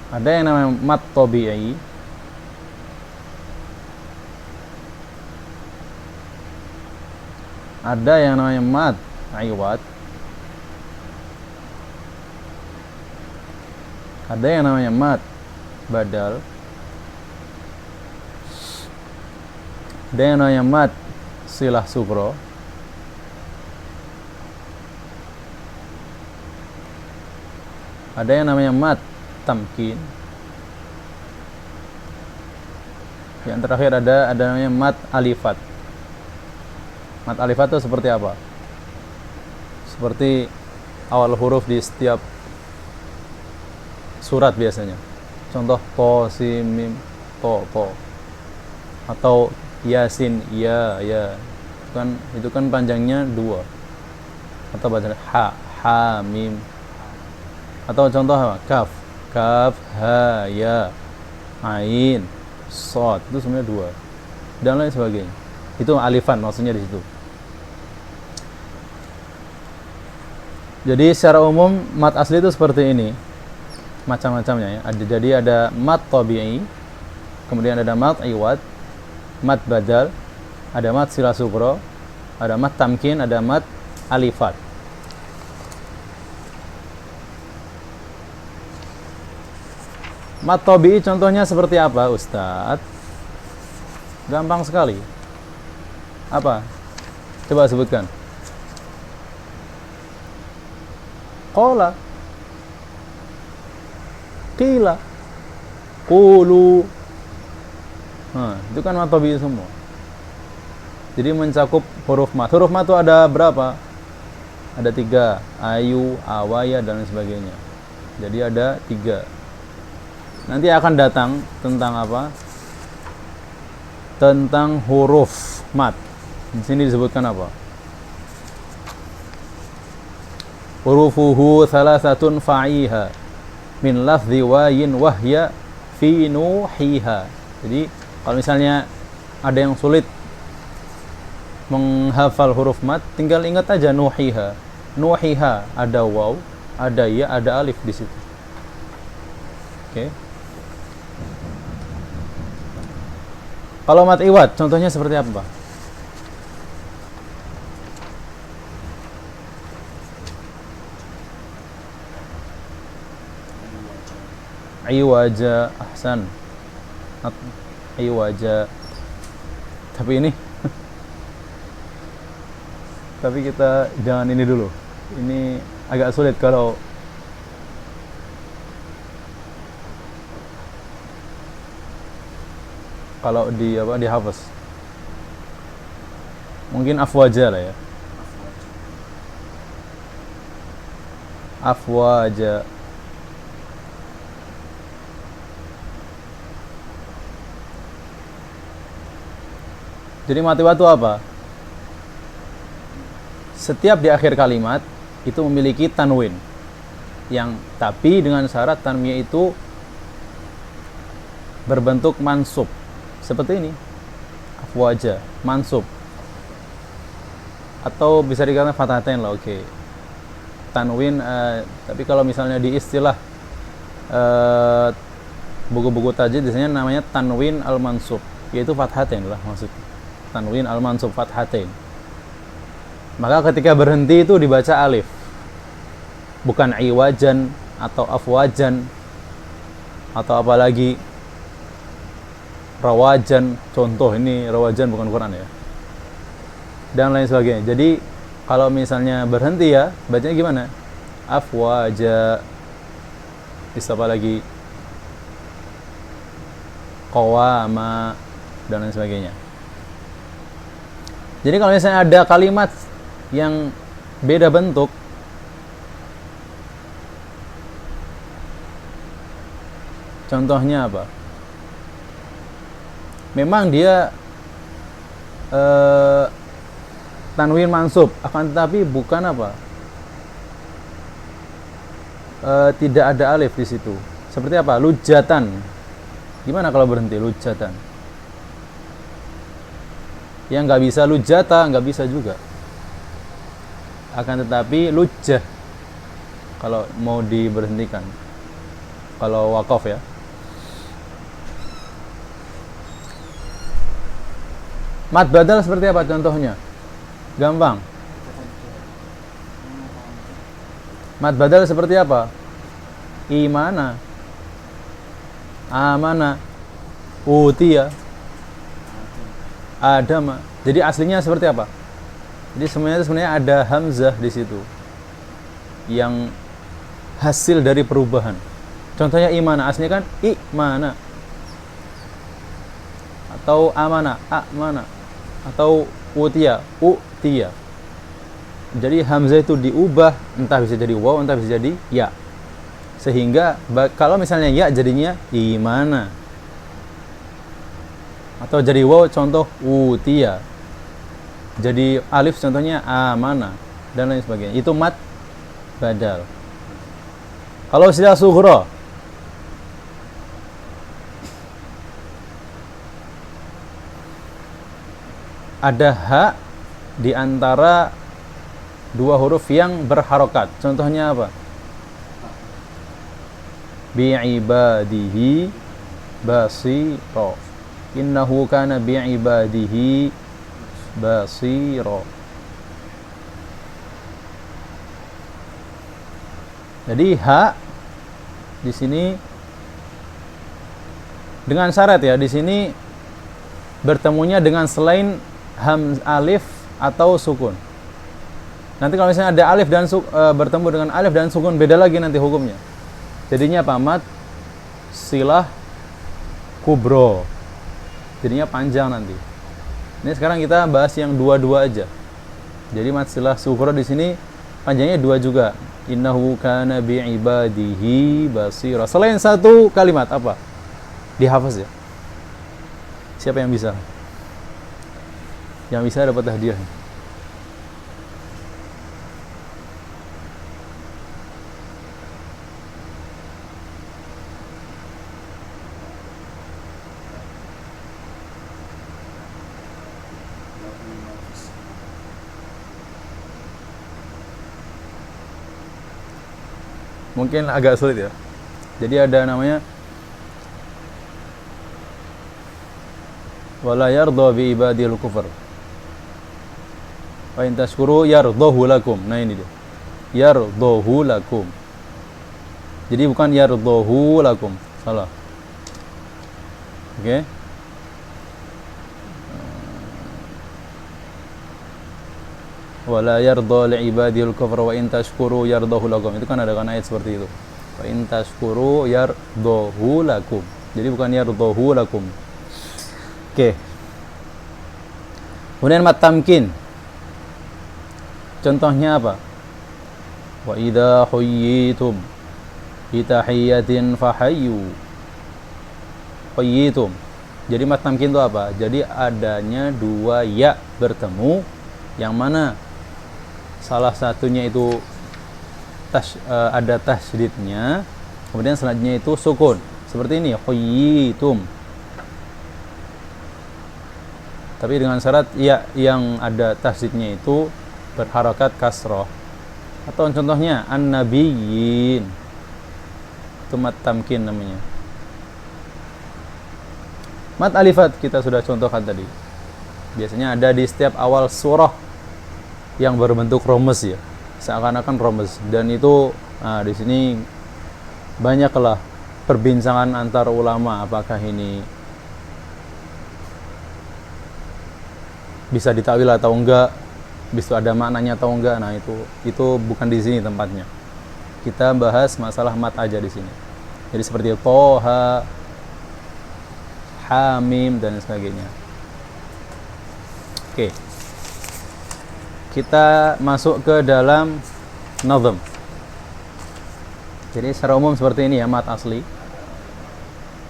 Ada yang namanya mat tabi'i, ada yang namanya mat iwad, ada yang namanya mat badal, ada yang namanya mat silah sugro, Ada yang namanya mat tamkin. Yang terakhir ada namanya mat alifat. Mat alifat itu seperti apa? Seperti awal huruf di setiap surat biasanya. Contoh to, sin, mim, to. Atau yasin, ya. Itu kan panjangnya 2. Atau baca ha, mim. Atau contoh apa? Kaf, ha, ya, ain, shad. Itu sebenarnya 2. Dan lain sebagainya. Itu alifan maksudnya di situ. Jadi secara umum mat asli itu seperti ini. Macam-macamnya ya. Jadi ada mat tabi'i, kemudian ada mat iwad, mat badal, ada mat sila sugro, ada mat tamkin, ada mat alifat. Mat tabi'i contohnya seperti apa, Ustadz? Gampang sekali. Apa? Coba sebutkan. Qala, qila, qulu. Itu kan mat tabi'i semua. Jadi mencakup huruf mat. Huruf mat itu ada berapa? Ada 3. Ayu, awaya, dan sebagainya. Jadi ada 3. Nanti akan datang tentang apa? Tentang huruf mat. Di sini disebutkan apa? Hurufuhu thalathatun fa'iha min lafzi wayin wahya fi nuhiha. Jadi kalau misalnya ada yang sulit menghafal huruf mat, tinggal ingat aja nuhiha. Nuhiha ada waw, ada ya, ada alif di situ. Oke. Kalau mat iwad contohnya seperti apa, Pak? Iwaja, ahsan. Iwaja. Tapi ini tapi kita jangan ini dulu. Ini agak sulit kalau dihafaz. Mungkin afwaja lah ya. Afwaja. Jadi matiwa itu apa? Setiap di akhir kalimat itu memiliki tanwin, yang tapi dengan syarat tanwinnya itu berbentuk mansub. Seperti ini. Afwaja, mansub. Atau bisa dikatakan fathatain lah, oke. Tanwin, tapi kalau misalnya di istilah buku-buku tajwid biasanya namanya tanwin al-mansub, yaitu fathatain lah maksudnya. Tanwin al-mansub fathatain. Maka ketika berhenti itu dibaca alif, bukan iwajan atau afwajan atau apalagi rawajan. Contoh ini rawajan bukan Quran ya, dan lain sebagainya. Jadi kalau misalnya berhenti ya bacanya gimana? Afwaja. Bisa apa lagi? Qawama, dan lain sebagainya. Jadi kalau misalnya ada kalimat yang beda bentuk, contohnya apa? Memang dia tanwin mansub, akan tetapi bukan apa? Tidak ada alif di situ. Seperti apa? Lujatan. Gimana kalau berhenti? Lujatan. Yang nggak bisa lujata, nggak bisa juga. Akan tetapi lujah kalau mau diberhentikan, kalau waqaf ya. Mat badal seperti apa contohnya? Gampang. Mat badal seperti apa? Imana, amana, utiya, adama. Jadi aslinya seperti apa? Jadi sebenarnya ada hamzah di situ yang hasil dari perubahan. Contohnya imana, aslinya kan imana, atau amana, amana, atau utia, utia. Jadi hamzah itu diubah, entah bisa jadi waw, entah bisa jadi ya. Sehingga kalau misalnya ya jadinya imana, atau jadi waw contoh utia, jadi alif contohnya amana, dan lain sebagainya. Itu mat badal. Kalau silah sughra, ada hak di antara dua huruf yang berharokat. Contohnya apa? Bi'ibadihi basiro. Innahu kana bi'ibadihi basiro. Jadi hak di sini dengan syarat ya, di sini bertemunya dengan selain alif atau sukun. Nanti kalau misalnya ada alif dan bertemu dengan alif dan sukun, beda lagi nanti hukumnya. Jadinya apa? Mat silah kubro. Jadinya panjang nanti. Ini sekarang kita bahas yang dua-dua aja. Jadi mat silah sukro di sini panjangnya dua juga. Innahu kana bi'ibadihi basira. Selain satu kalimat apa? Dihafaz ya. Siapa yang bisa? Yang bisa dapat hadiah. Mungkin agak sulit ya. Jadi ada namanya wala yardha bi ibadil kufur. Wa in tashkuru yardhahu lakum. Nah ini dia. Yardhahu lakum. Jadi bukan yardhahu lakum. Salah. Oke. Wala yardha li ibadil kufra wa in tashkuru yardahu lakum. Itu kan ada kan ayat seperti itu. Wa in tashkuru yardahu lakum. Jadi bukan yardahu lakum. Oke. Kemudian mat tamkin. Contohnya apa? Wa idza huyyitum bi tahiyyatin fahayyu. Huyyitum. Jadi mat tamkin itu apa? Jadi adanya dua ya bertemu, yang mana salah satunya itu ada tasydidnya, kemudian selanjutnya itu sukun. Seperti ini, khuyyitum. Tapi dengan syarat ya yang ada tasydidnya itu berharakat kasrah. Atau contohnya an-nabiyyin. Itu mat tamkin namanya. Mat alifat kita sudah contohkan tadi. Biasanya ada di setiap awal surah yang berbentuk romes ya, seakan-akan romes, dan itu di sini banyaklah perbincangan antar ulama apakah ini bisa ditakwil atau enggak, bisa ada maknanya atau enggak. Nah itu bukan di sini tempatnya. Kita bahas masalah mat aja di sini. Jadi seperti Toha, Hamim dan sebagainya. Oke. Kita masuk ke dalam nazm. Jadi secara umum seperti ini ya mat asli.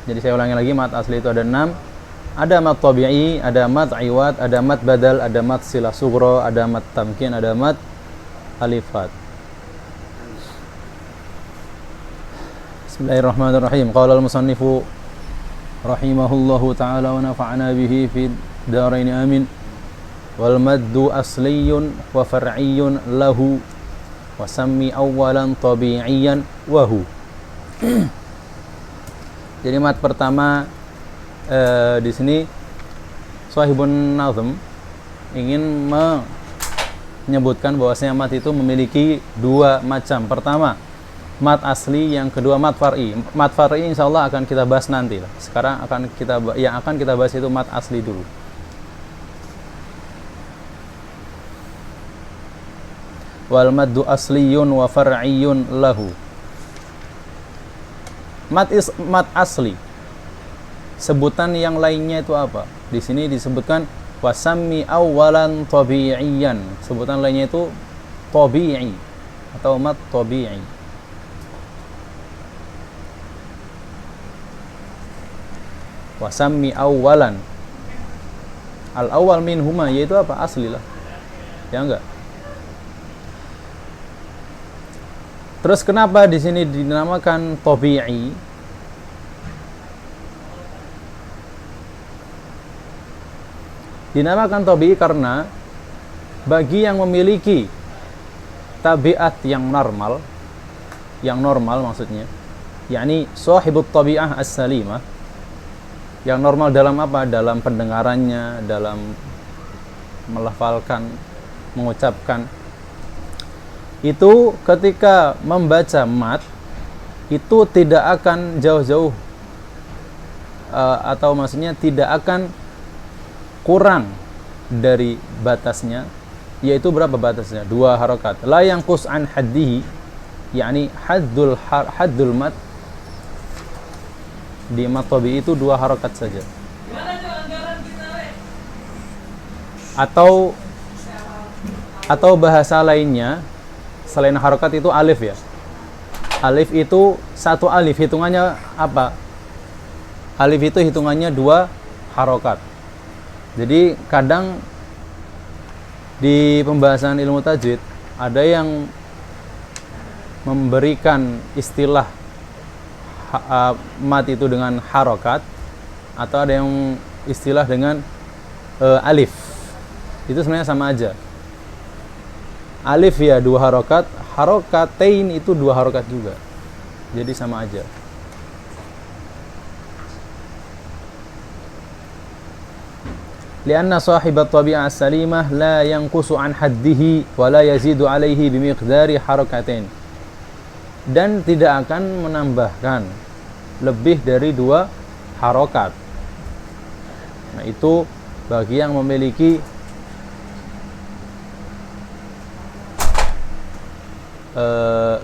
Jadi saya ulangi lagi, mat asli itu ada 6. Ada mat tabi'i, ada mat iwad, ada mat badal, ada mat silah sughra, ada mat tamkin, ada mat alifat. Bismillahirrahmanirrahim. Qala al-musannifu rahimahullahu ta'ala wa nafa'ana bihi fid darain amin. Wal maddu asliyun wa far'iyyun lahu wa sammi awwalan tabi'iyan wa hu. Jadi mat pertama di sini Shahibun Nazm ingin menyebutkan bahwasanya mat itu memiliki dua macam. Pertama mat asli, yang kedua mat far'i. Mat far'i insyaallah akan kita bahas nanti. Sekarang akan kita bahas itu mat asli dulu. Wal maddu asliyun wa far'iyyun lahu. Mat asli. Sebutan yang lainnya itu apa? Di sini disebutkan wasammi awalan tabi'iyan. Sebutan lainnya itu tabi'i atau mat tabi'i. Wasammi awalan. Al-awwal minhuma yaitu apa? Asli lah. Ya enggak? Terus kenapa di sini dinamakan tabi'i? Dinamakan tabi'i karena bagi yang memiliki tabiat yang normal maksudnya, yakni sahibut tabi'ah as-salimah, yang normal dalam apa? Dalam pendengarannya, dalam melafalkan, mengucapkan. Itu ketika membaca mat itu tidak akan jauh-jauh atau maksudnya tidak akan kurang dari batasnya, yaitu berapa batasnya? 2 harokat. La yanqus an haddihi, yakni haddul mat di mat tabi'i itu 2 harokat saja. Atau bahasa lainnya selain harokat itu alif ya. Alif itu 1 alif hitungannya apa? Alif itu hitungannya 2 harokat. Jadi kadang di pembahasan ilmu tajwid ada yang memberikan istilah mat itu dengan harokat, atau ada yang istilah dengan alif. Itu sebenarnya sama aja. Alif ya 2 harokat, harokatain itu 2 harokat juga. Jadi sama aja. Lianna sahibat tabi'ah as-salimah la yanqusu an haddihi wa la yazidu alaihi bimiqdari harakatain. Dan tidak akan menambahkan lebih dari 2 harokat. Nah, itu bagi yang memiliki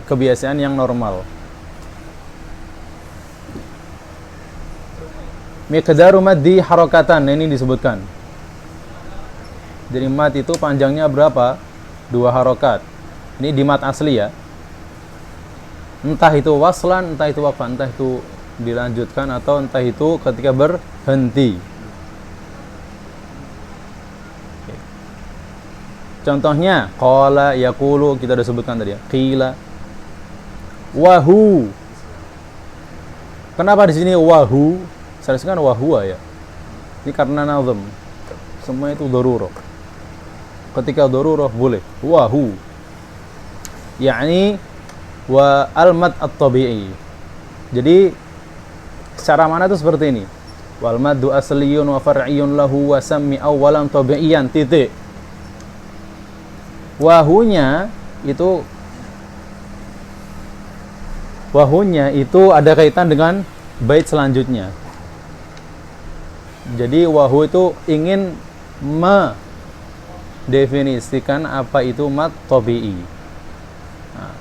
kebiasaan yang normal. Miqdaru maddi harokatan, ini disebutkan. Jadi mat itu panjangnya berapa? 2 harokat. Ini di mat asli ya. Entah itu waslan, entah itu waqfan, entah itu dilanjutkan atau entah itu ketika berhenti. Oke. Contohnya qala, yaqulu, kita sudah sebutkan tadi ya. Qila, wahu. Kenapa di sini wahu? Seharusnya kan wahua ya. Ini karena nazam. Semua itu darurah. Ketika darurah boleh wahu, yakni wa al-mad at-tabi'i. Jadi secara mana itu seperti ini, wal maddu asliyun wa far'iyun lahu wa sammi awwalan tabi'iyan titik. Wahunya itu ada kaitan dengan bait selanjutnya. Jadi wahu itu ingin mendefinisikan apa itu mat tabi'i. Nah.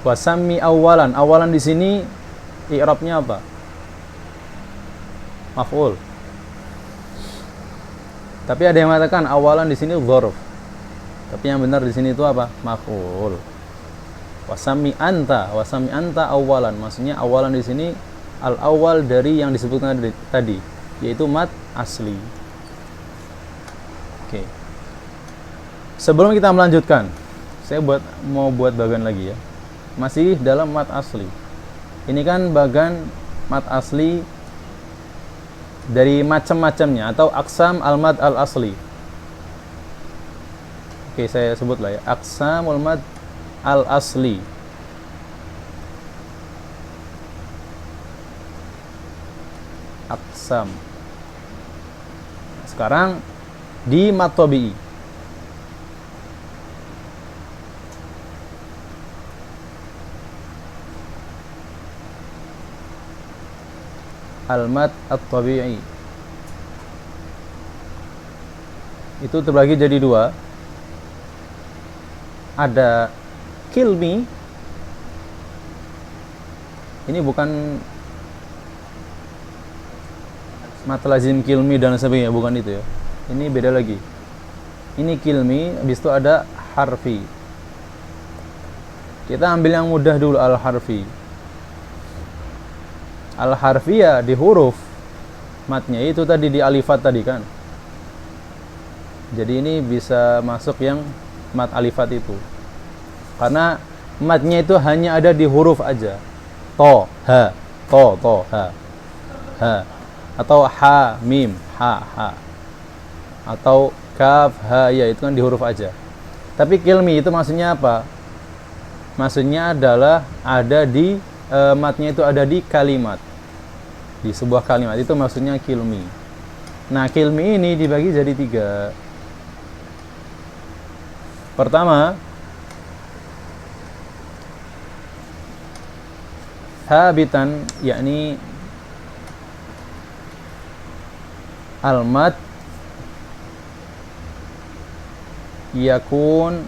Wasammi awalan. Awalan di sini i'rabnya apa? Maf'ul. Tapi ada yang mengatakan awalan di sini dzarf. Tapi yang benar di sini itu apa? Maf'ul. Wasammi anta awalan. Maksudnya awalan di sini al-awwal dari yang disebutkan tadi, yaitu mat asli. Oke. Sebelum kita melanjutkan, saya mau buat bagian lagi ya. Masih dalam mat asli. Ini kan bagian mat asli dari macam-macamnya atau aqsam al-mad al-asli. Oke, saya sebutlah ya. Aqsamul mad al-asli. Aqsam. Sekarang di mat tabi'i. Al-mad at-tabi'i itu terbagi jadi 2. ada kill me, ini bukan mat lazim kill me dan sebagainya, bukan itu ya. Ini beda lagi. Ini kill me, habis itu ada harfi. Kita ambil yang mudah dulu, al-harfi. Al-harfi ya di huruf matnya itu tadi, di alifat tadi kan. Jadi ini bisa masuk yang mat alifat itu. Karena matnya itu hanya ada di huruf aja. To, ha, to, ha. Ha. Atau ha, mim, ha. Atau kaf, ha, ya itu kan di huruf aja. Tapi kilmi itu maksudnya apa? Maksudnya adalah ada di matnya itu ada di kalimat, di sebuah kalimat, itu maksudnya kilmi. Nah, kilmi ini dibagi jadi 3. Pertama, habitan, yakni al-mad yakun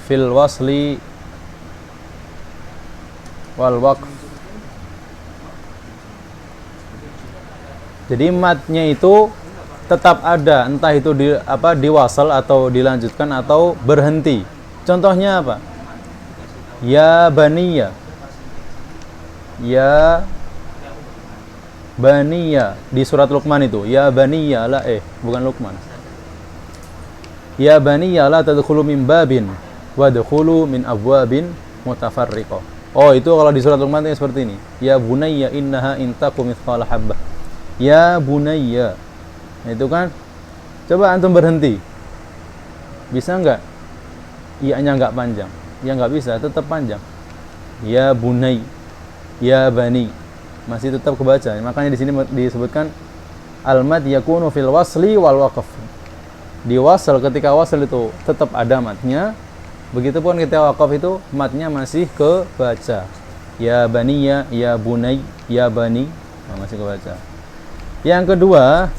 fil wasli wal waqf. Jadi matnya itu tetap ada, entah itu di wasal atau dilanjutkan atau berhenti. Contohnya apa? Ya baniya. Ya baniya di surat Luqman itu. Ya baniya la bukan Luqman. Ya baniya la tadkhulu min babin wadkhulu min abwabin mutafarriqah. Oh, itu kalau di surat Luqman itu seperti ini. Ya bunayya innaha in takum mithqala habbah. Ya bunayya. Nah, itu kan. Coba antum berhenti. Bisa enggak? Iya-nya enggak panjang. Ya enggak bisa, tetap panjang. Ya bunay, ya bani, masih tetap kebaca. Makanya di sini disebutkan al-mad yakunu fil wasli wal waqf. Di wasal, ketika wasal itu tetap ada matnya. Begitupun ketika waqaf itu matnya masih kebaca. Ya bani, ya bunay, ya bani, nah, masih kebaca. Yang kedua,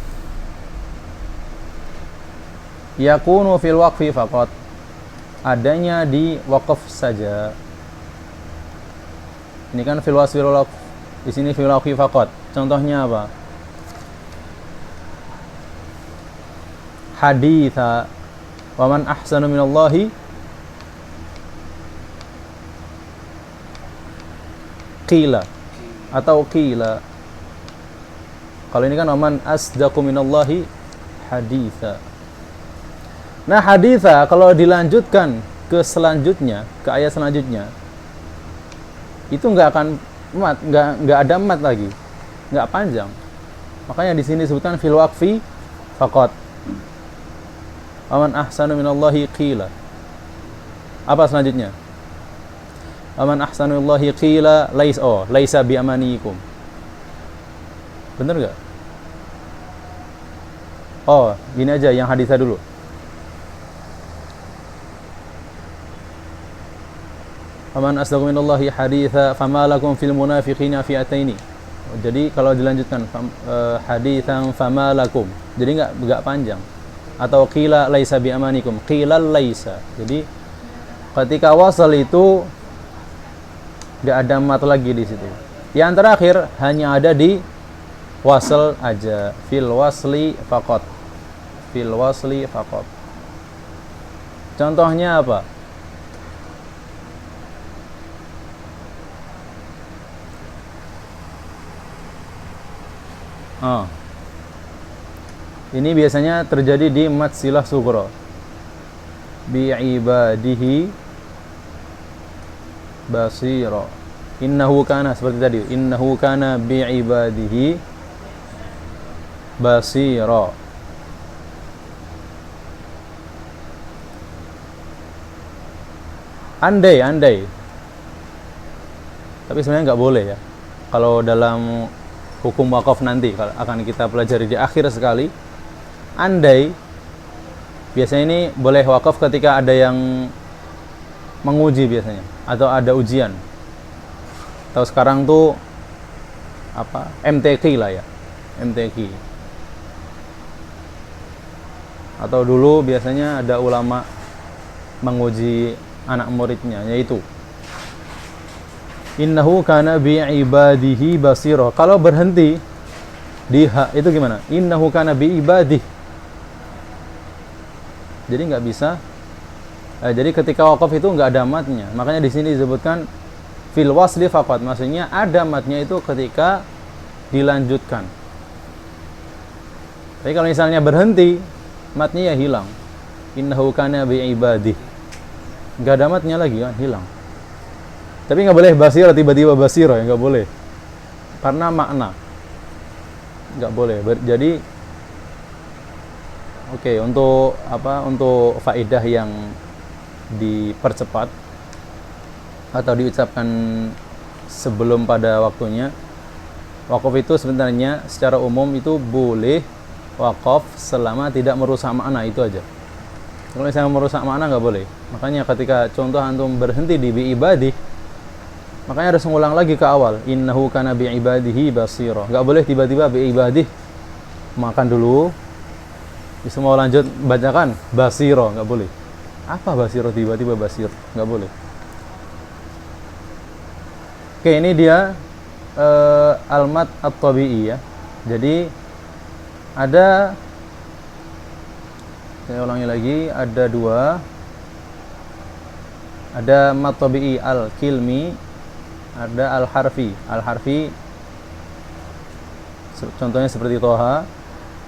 yakunu fil waqfi faqat, adanya di waqaf saja. Ini kan fil wasfi wal waqf, di sini fil waqfi faqat. Contohnya apa? Haditha, wa man ahsanu minallahi qila atau qila. Kalau ini kan wa man asdaqu minallahi haditha. Nah, haditha kalau dilanjutkan ke selanjutnya, ke ayat selanjutnya, itu nggak akan mat, nggak ada mat lagi, nggak panjang. Makanya di sini disebutkan fil waqfi faqat. Aman ahsanu minallahi qila. Apa selanjutnya? Aman ahsanu minallahi qila laisa bi amanikum. Bener nggak? Oh, gini aja yang haditha dulu. Aman asdaqu minallahi haditha fama lakum fil munafiqina fi'ataini. Jadi kalau dilanjutkan hadithan fama lakum, jadi enggak panjang. Atau qila laisa bi amanikum, qila laisa. Jadi ketika wasal itu enggak ada mat lagi di situ. Yang terakhir hanya ada di wasal aja, fil wasli faqat. Fil wasli faqat. Contohnya apa? Ini biasanya terjadi di mat silah sughra. Bi ibadihi basira. Innahu kana, seperti tadi. Innahu kana bi ibadihi basira. Andai. Tapi sebenarnya nggak boleh ya. Kalau dalam hukum wakaf nanti akan kita pelajari di akhir sekali. Andai, biasanya ini boleh wakaf ketika ada yang menguji biasanya, atau ada ujian. Atau sekarang tuh MTQ lah ya, MTQ. Atau dulu biasanya ada ulama menguji anak muridnya, yaitu innahu kana bi ibadihi basira. Kalau berhenti di ha itu gimana? Innahu kana bi ibadihi. Jadi nggak bisa. Jadi ketika waqaf itu nggak ada matnya. Makanya di sini disebutkan fil wasli faqat. Maksudnya ada matnya itu ketika dilanjutkan. Tapi kalau misalnya berhenti, matnya ya hilang. Innahu kana bi ibadihi. Nggak ada matnya lagi kan, hilang. Tapi nggak boleh basira tiba-tiba basira ya, nggak boleh. Karena makna. Nggak boleh. Jadi oke, untuk faedah yang dipercepat atau diucapkan sebelum pada waktunya, wakaf itu sebenarnya secara umum itu boleh wakaf selama tidak merusak makna, itu aja. Kalau misalnya merusak makna nggak boleh. Makanya ketika contoh antum berhenti di bi ibadih, makanya harus ngulang lagi ke awal. Innahu kana bi ibadihi basira. Nggak boleh tiba-tiba bi ibadih, makan dulu, bisa mau lanjut bacakan basira, nggak boleh. Apa basira tiba-tiba basir? Nggak boleh. Oke, ini dia al-mad at-tabi'i ya. Jadi ada, saya ulangi lagi, ada dua. Ada mad tabi'i al-kilmi, ada al-harfi. Al-harfi contohnya seperti Toha.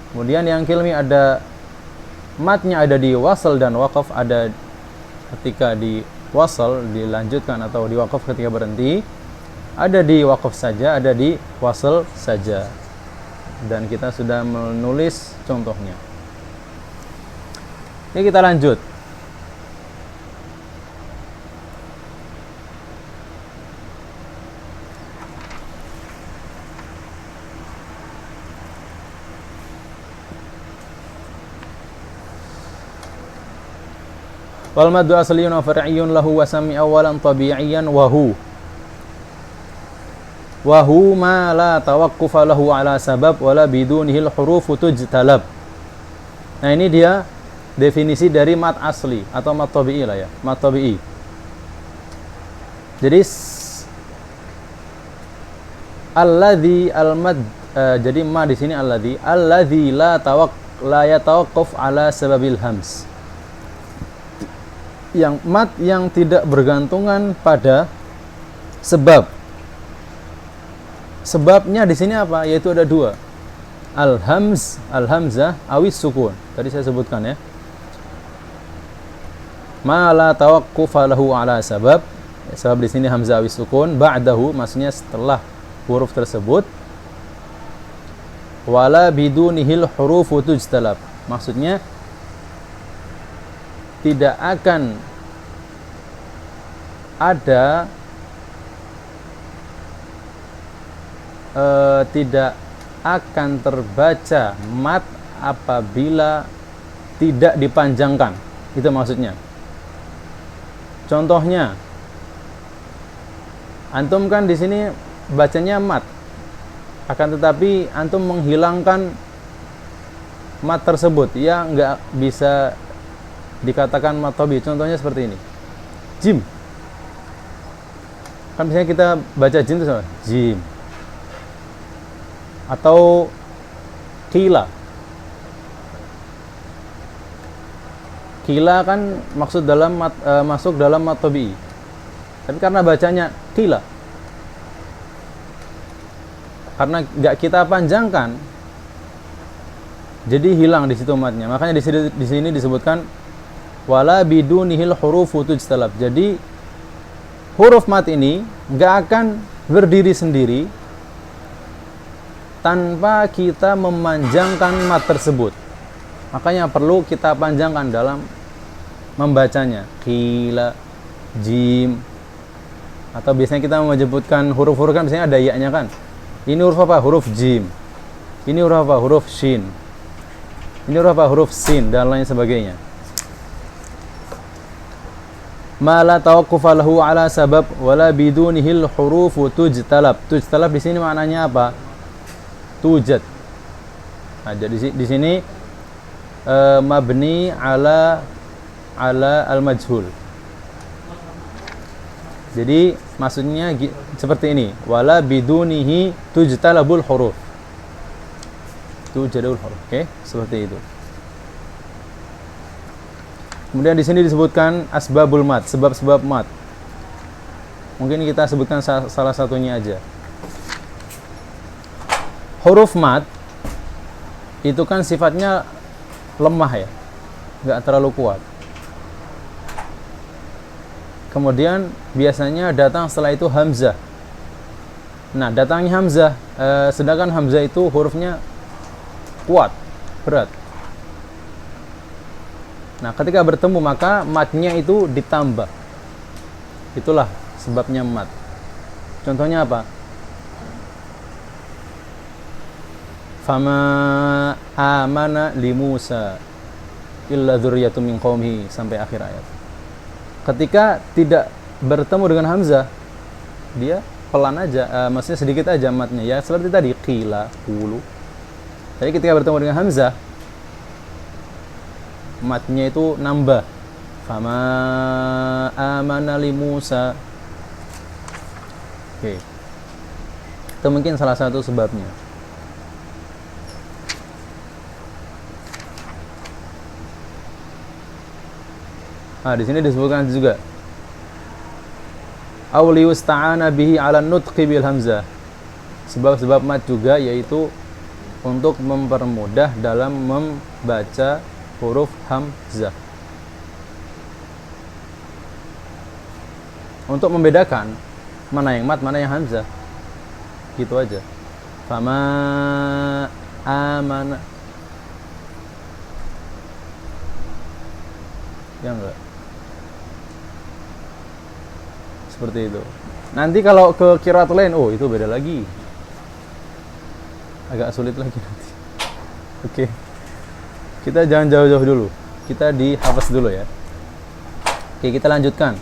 Kemudian yang kilmi ada matnya ada di wasal dan waqaf, ada ketika di wasal dilanjutkan atau di waqaf ketika berhenti, ada di waqaf saja, ada di wasal saja. Dan kita sudah menulis contohnya. Ini kita lanjut. Wal maddu asliyun wa far'iyyun lahu wa sami awalan tabi'iyan wa hu ma la tawaqqufa lahu ala sabab wala bidunihi al-hurufu tujtalab. Nah, ini dia definisi dari mad asli atau mad tabi'i lah ya, mad tabi'i. Jadi alladzi al-mad, jadi ma di sini alladzi la yatawaqqaf ala sababil hams. Yang mad yang tidak bergantungan pada sebab. Sebabnya di sini apa? Yaitu ada dua. Al-hamzah awis sukun. Tadi saya sebutkan ya. Ma la tawaqqufa lahu ala sabab. Sebab di sini hamzah awis sukun, ba'dahu maksudnya setelah huruf tersebut. Wala bidunihil hurufu tujtalab. Maksudnya tidak akan ada tidak akan terbaca mat apabila tidak dipanjangkan. Itu maksudnya. Contohnya, antum kan di sini bacanya mat, akan tetapi antum menghilangkan mat tersebut, ya nggak bisa dikatakan mad tabi'i. Contohnya seperti ini, jim. Kan biasanya kita baca jim itu sama jim. Atau kila. Kila kan masuk dalam mad tabi'i. Tapi karena bacanya kila, karena nggak kita panjangkan, jadi hilang di situ matnya. Makanya di sini disebutkan wala bidunihil hurufu tujtalab. Jadi huruf mat ini nggak akan berdiri sendiri tanpa kita memanjangkan mat tersebut. Makanya perlu kita panjangkan dalam membacanya. Qila, jim. Atau biasanya kita menyebutkan huruf-huruf kan biasanya ada ya-nya kan. Ini huruf apa? Huruf jim. Ini huruf apa? Huruf shin. Ini huruf apa? Huruf sin dan lain sebagainya. Ma la tawaqqufa lahu ala sabab wala bidunihil hurufu tujtalab. Tujtalab di sini maknanya apa? tujad. Nah, jadi di sini mabni ala al-majhul. Jadi maksudnya seperti ini, wala bidunihi tujtalabul huruf. Tujadul huruf. Oke, seperti itu. Kemudian di sini disebutkan asbabul mat, sebab-sebab mat. Mungkin kita sebutkan salah satunya aja. Huruf mat itu kan sifatnya lemah ya, nggak terlalu kuat. Kemudian biasanya datang setelah itu hamzah. Nah, datangnya hamzah, sedangkan hamzah itu hurufnya kuat, berat. Nah, ketika bertemu maka matnya itu ditambah. Itulah sebabnya mat. Contohnya apa? Fama amana li Musa illa dzurriyyatun min qaumihi sampai akhir ayat. Ketika tidak bertemu dengan hamzah, dia pelan aja, maksudnya sedikit aja matnya ya, seperti tadi qila, qulu. Jadi ketika bertemu dengan hamzah, matnya itu nambah. Fama amana li Musa. Oke. Itu mungkin salah satu sebabnya. Nah, di sini disebutkan juga auli usta'ana bihi 'ala nutqi bil hamzah. Sebab-sebab mat juga yaitu untuk mempermudah dalam membaca huruf hamzah. Untuk membedakan mana yang mat, mana yang hamzah. Gitu aja. Fama amana. Ya enggak? Seperti itu. Nanti kalau ke qiraat lain, oh itu beda lagi. Agak sulit lagi nanti. Oke. Kita jangan jauh-jauh dulu. Kita dihafaz dulu ya. Oke, kita lanjutkan.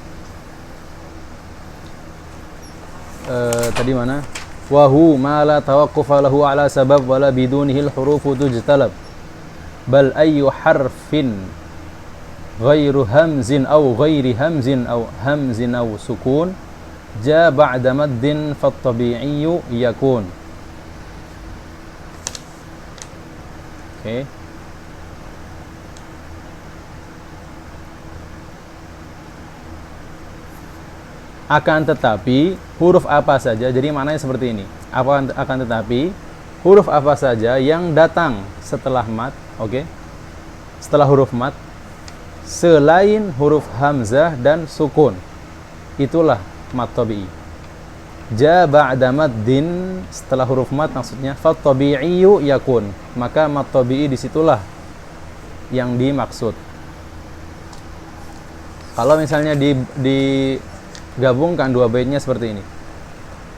Tadi mana? Wahu ma la tawaqqufa lahu ala sabab wala bidunihi al-hurufu tujtalab. Bal ayyu harfin ghairu hamzin aw ghairi hamzin aw hamzin aw sukun ja ba'da maddin fattabi'iyyu yakun. Oke. Akan tetapi huruf apa saja, jadi maknanya seperti ini. Akan tetapi huruf apa saja yang datang setelah mat, oke? Setelah huruf mat selain huruf hamzah dan sukun, itulah mat tabi'i. Ja ba'da maddin, setelah huruf mat maksudnya fattabi'iyyu yakun, maka mat tabi'i disitulah yang dimaksud. Kalau misalnya digabungkan dua baitnya seperti ini,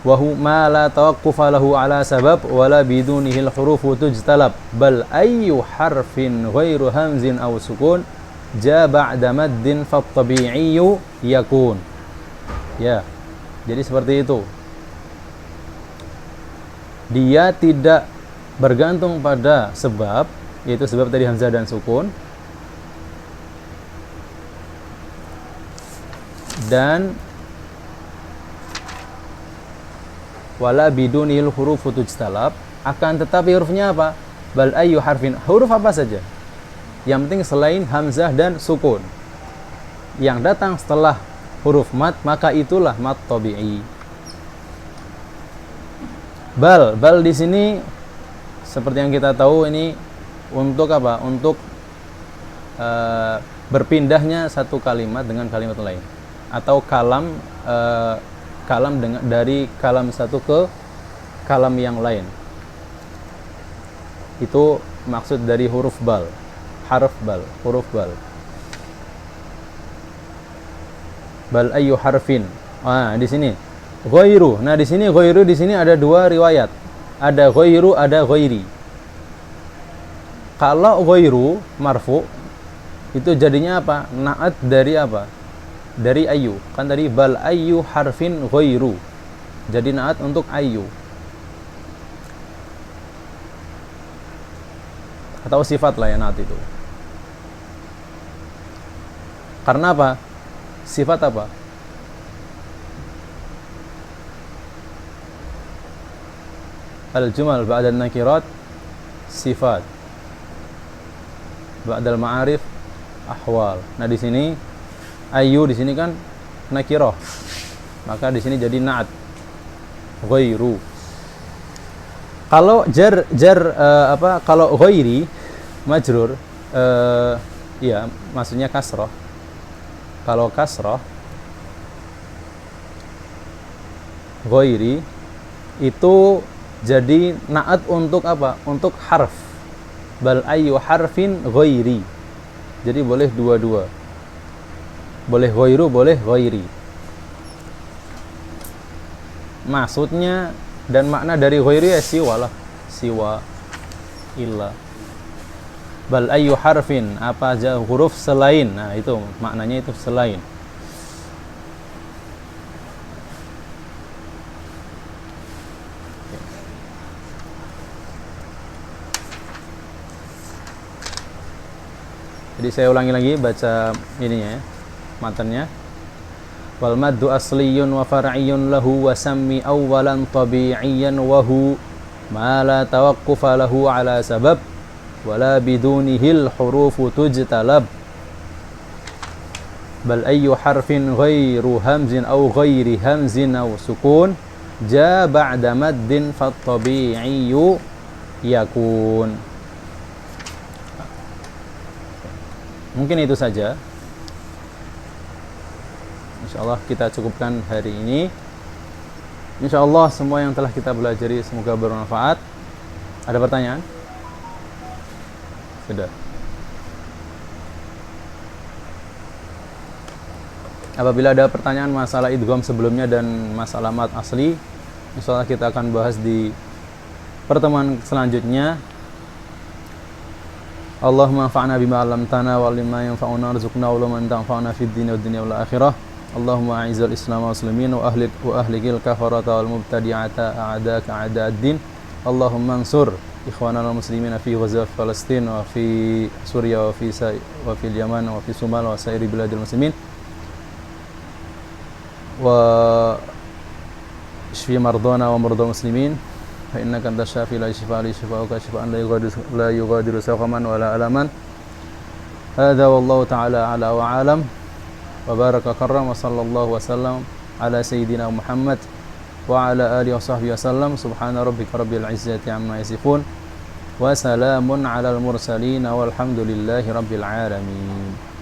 wahu ma la tawaqqufa lahu ala sabab wala bidunihi al-hurufu tujtalab bal ayyu harfin ghairu hamzin aw sukun ja ba'da maddin fattabi'iyyu yakun. Ya, jadi seperti itu. Dia tidak bergantung pada sebab, yaitu sebab tadi hamzah dan sukun, dan wala bidunil hurufu tujtalab, akan tetapi hurufnya apa? Bal ayyu harfin, huruf apa saja, yang penting selain hamzah dan sukun yang datang setelah huruf mat, maka itulah mat tabi'i. Bal di sini seperti yang kita tahu ini untuk apa? Untuk berpindahnya satu kalimat dengan kalimat lain, atau kalam dari kalam satu ke kalam yang lain. Itu maksud dari huruf bal, harf bal, huruf bal. Bal ayyu harfin. Di sini ghairu. Nah, di sini ghairu, di sini ada dua riwayat. Ada ghairu, ada ghairi. Kalau ghairu marfu, itu jadinya apa? Naat dari apa? Dari ayyu. Kan tadi bal ayyu harfin ghairu. Jadi naat untuk ayyu. atau sifat lah ya naat itu. Karena apa? Sifat apa? Al-jumal ba'da nakirat sifat, ba'dal ma'arif ahwal. Nah di sini ayu di sini kan nakirah, maka di sini jadi naat ghairu. Kalau kalau ghairi majrur, ya maksudnya kasrah. Kalau kasrah ghairi itu jadi naat untuk apa? Untuk harf. Bal ayyu harfin ghairi. Jadi boleh dua-dua. Boleh ghairu, boleh ghairi. Maksudnya dan makna dari ghairi ya siwa lah. Siwa, illa. Bal ayyu harfin, apa aja huruf selain. Nah, itu maknanya itu selain. Jadi saya ulangi lagi baca ininya ya, matanya. Wal maddu asliyun wa far'iyyun lahu wa sammi awwalan tabi'iyyan wa hu ma la tawaqqufa lahu ala sabab wala bidunihil hurufu tujtalab. Bal ayyu harfin ghairu hamzin aw ghairi hamzin aw sukun ja ba'da maddin fat tabi'iyyu yakun. Mungkin itu saja. InsyaAllah kita cukupkan hari ini. InsyaAllah semua yang telah kita pelajari semoga bermanfaat. Ada pertanyaan? Sudah. Apabila ada pertanyaan masalah idgham sebelumnya dan masalah mat asli, InsyaAllah kita akan bahas di pertemuan selanjutnya. Allahumma anfa'na bima 'allamtana wa 'allimna yanfa'una warzuqna uluman tanfa'una fid dunya wad dunya wal akhirah. Allahumma a'izzal Islam wal muslimin wa ahlikil kafarata wal mubtadi'ata a'daka a'da'ad-din. Allahumma ansur ikhwanana muslimina fi Gaza, Palestin wa fi Suriya wa fi Yaman wa fi Somal wa sairi biladil muslimin. Wa ishfi mardana wa mardal muslimin. Fa innaka antas syafi la shifaa li shifaa'uka shifaa'an la yughadiru saqaman wa la alaman. Hadza wallahu ta'ala a'la wa a'lam. Wa baraka karram wa sallallahu wa sallam ala sayyidina Muhammad wa ala alihi wa sahbihi wa sallam. Subhana rabbika rabbil izzati amma yasifun wa salamun alal mursalin walhamdulillahi rabbil alamin.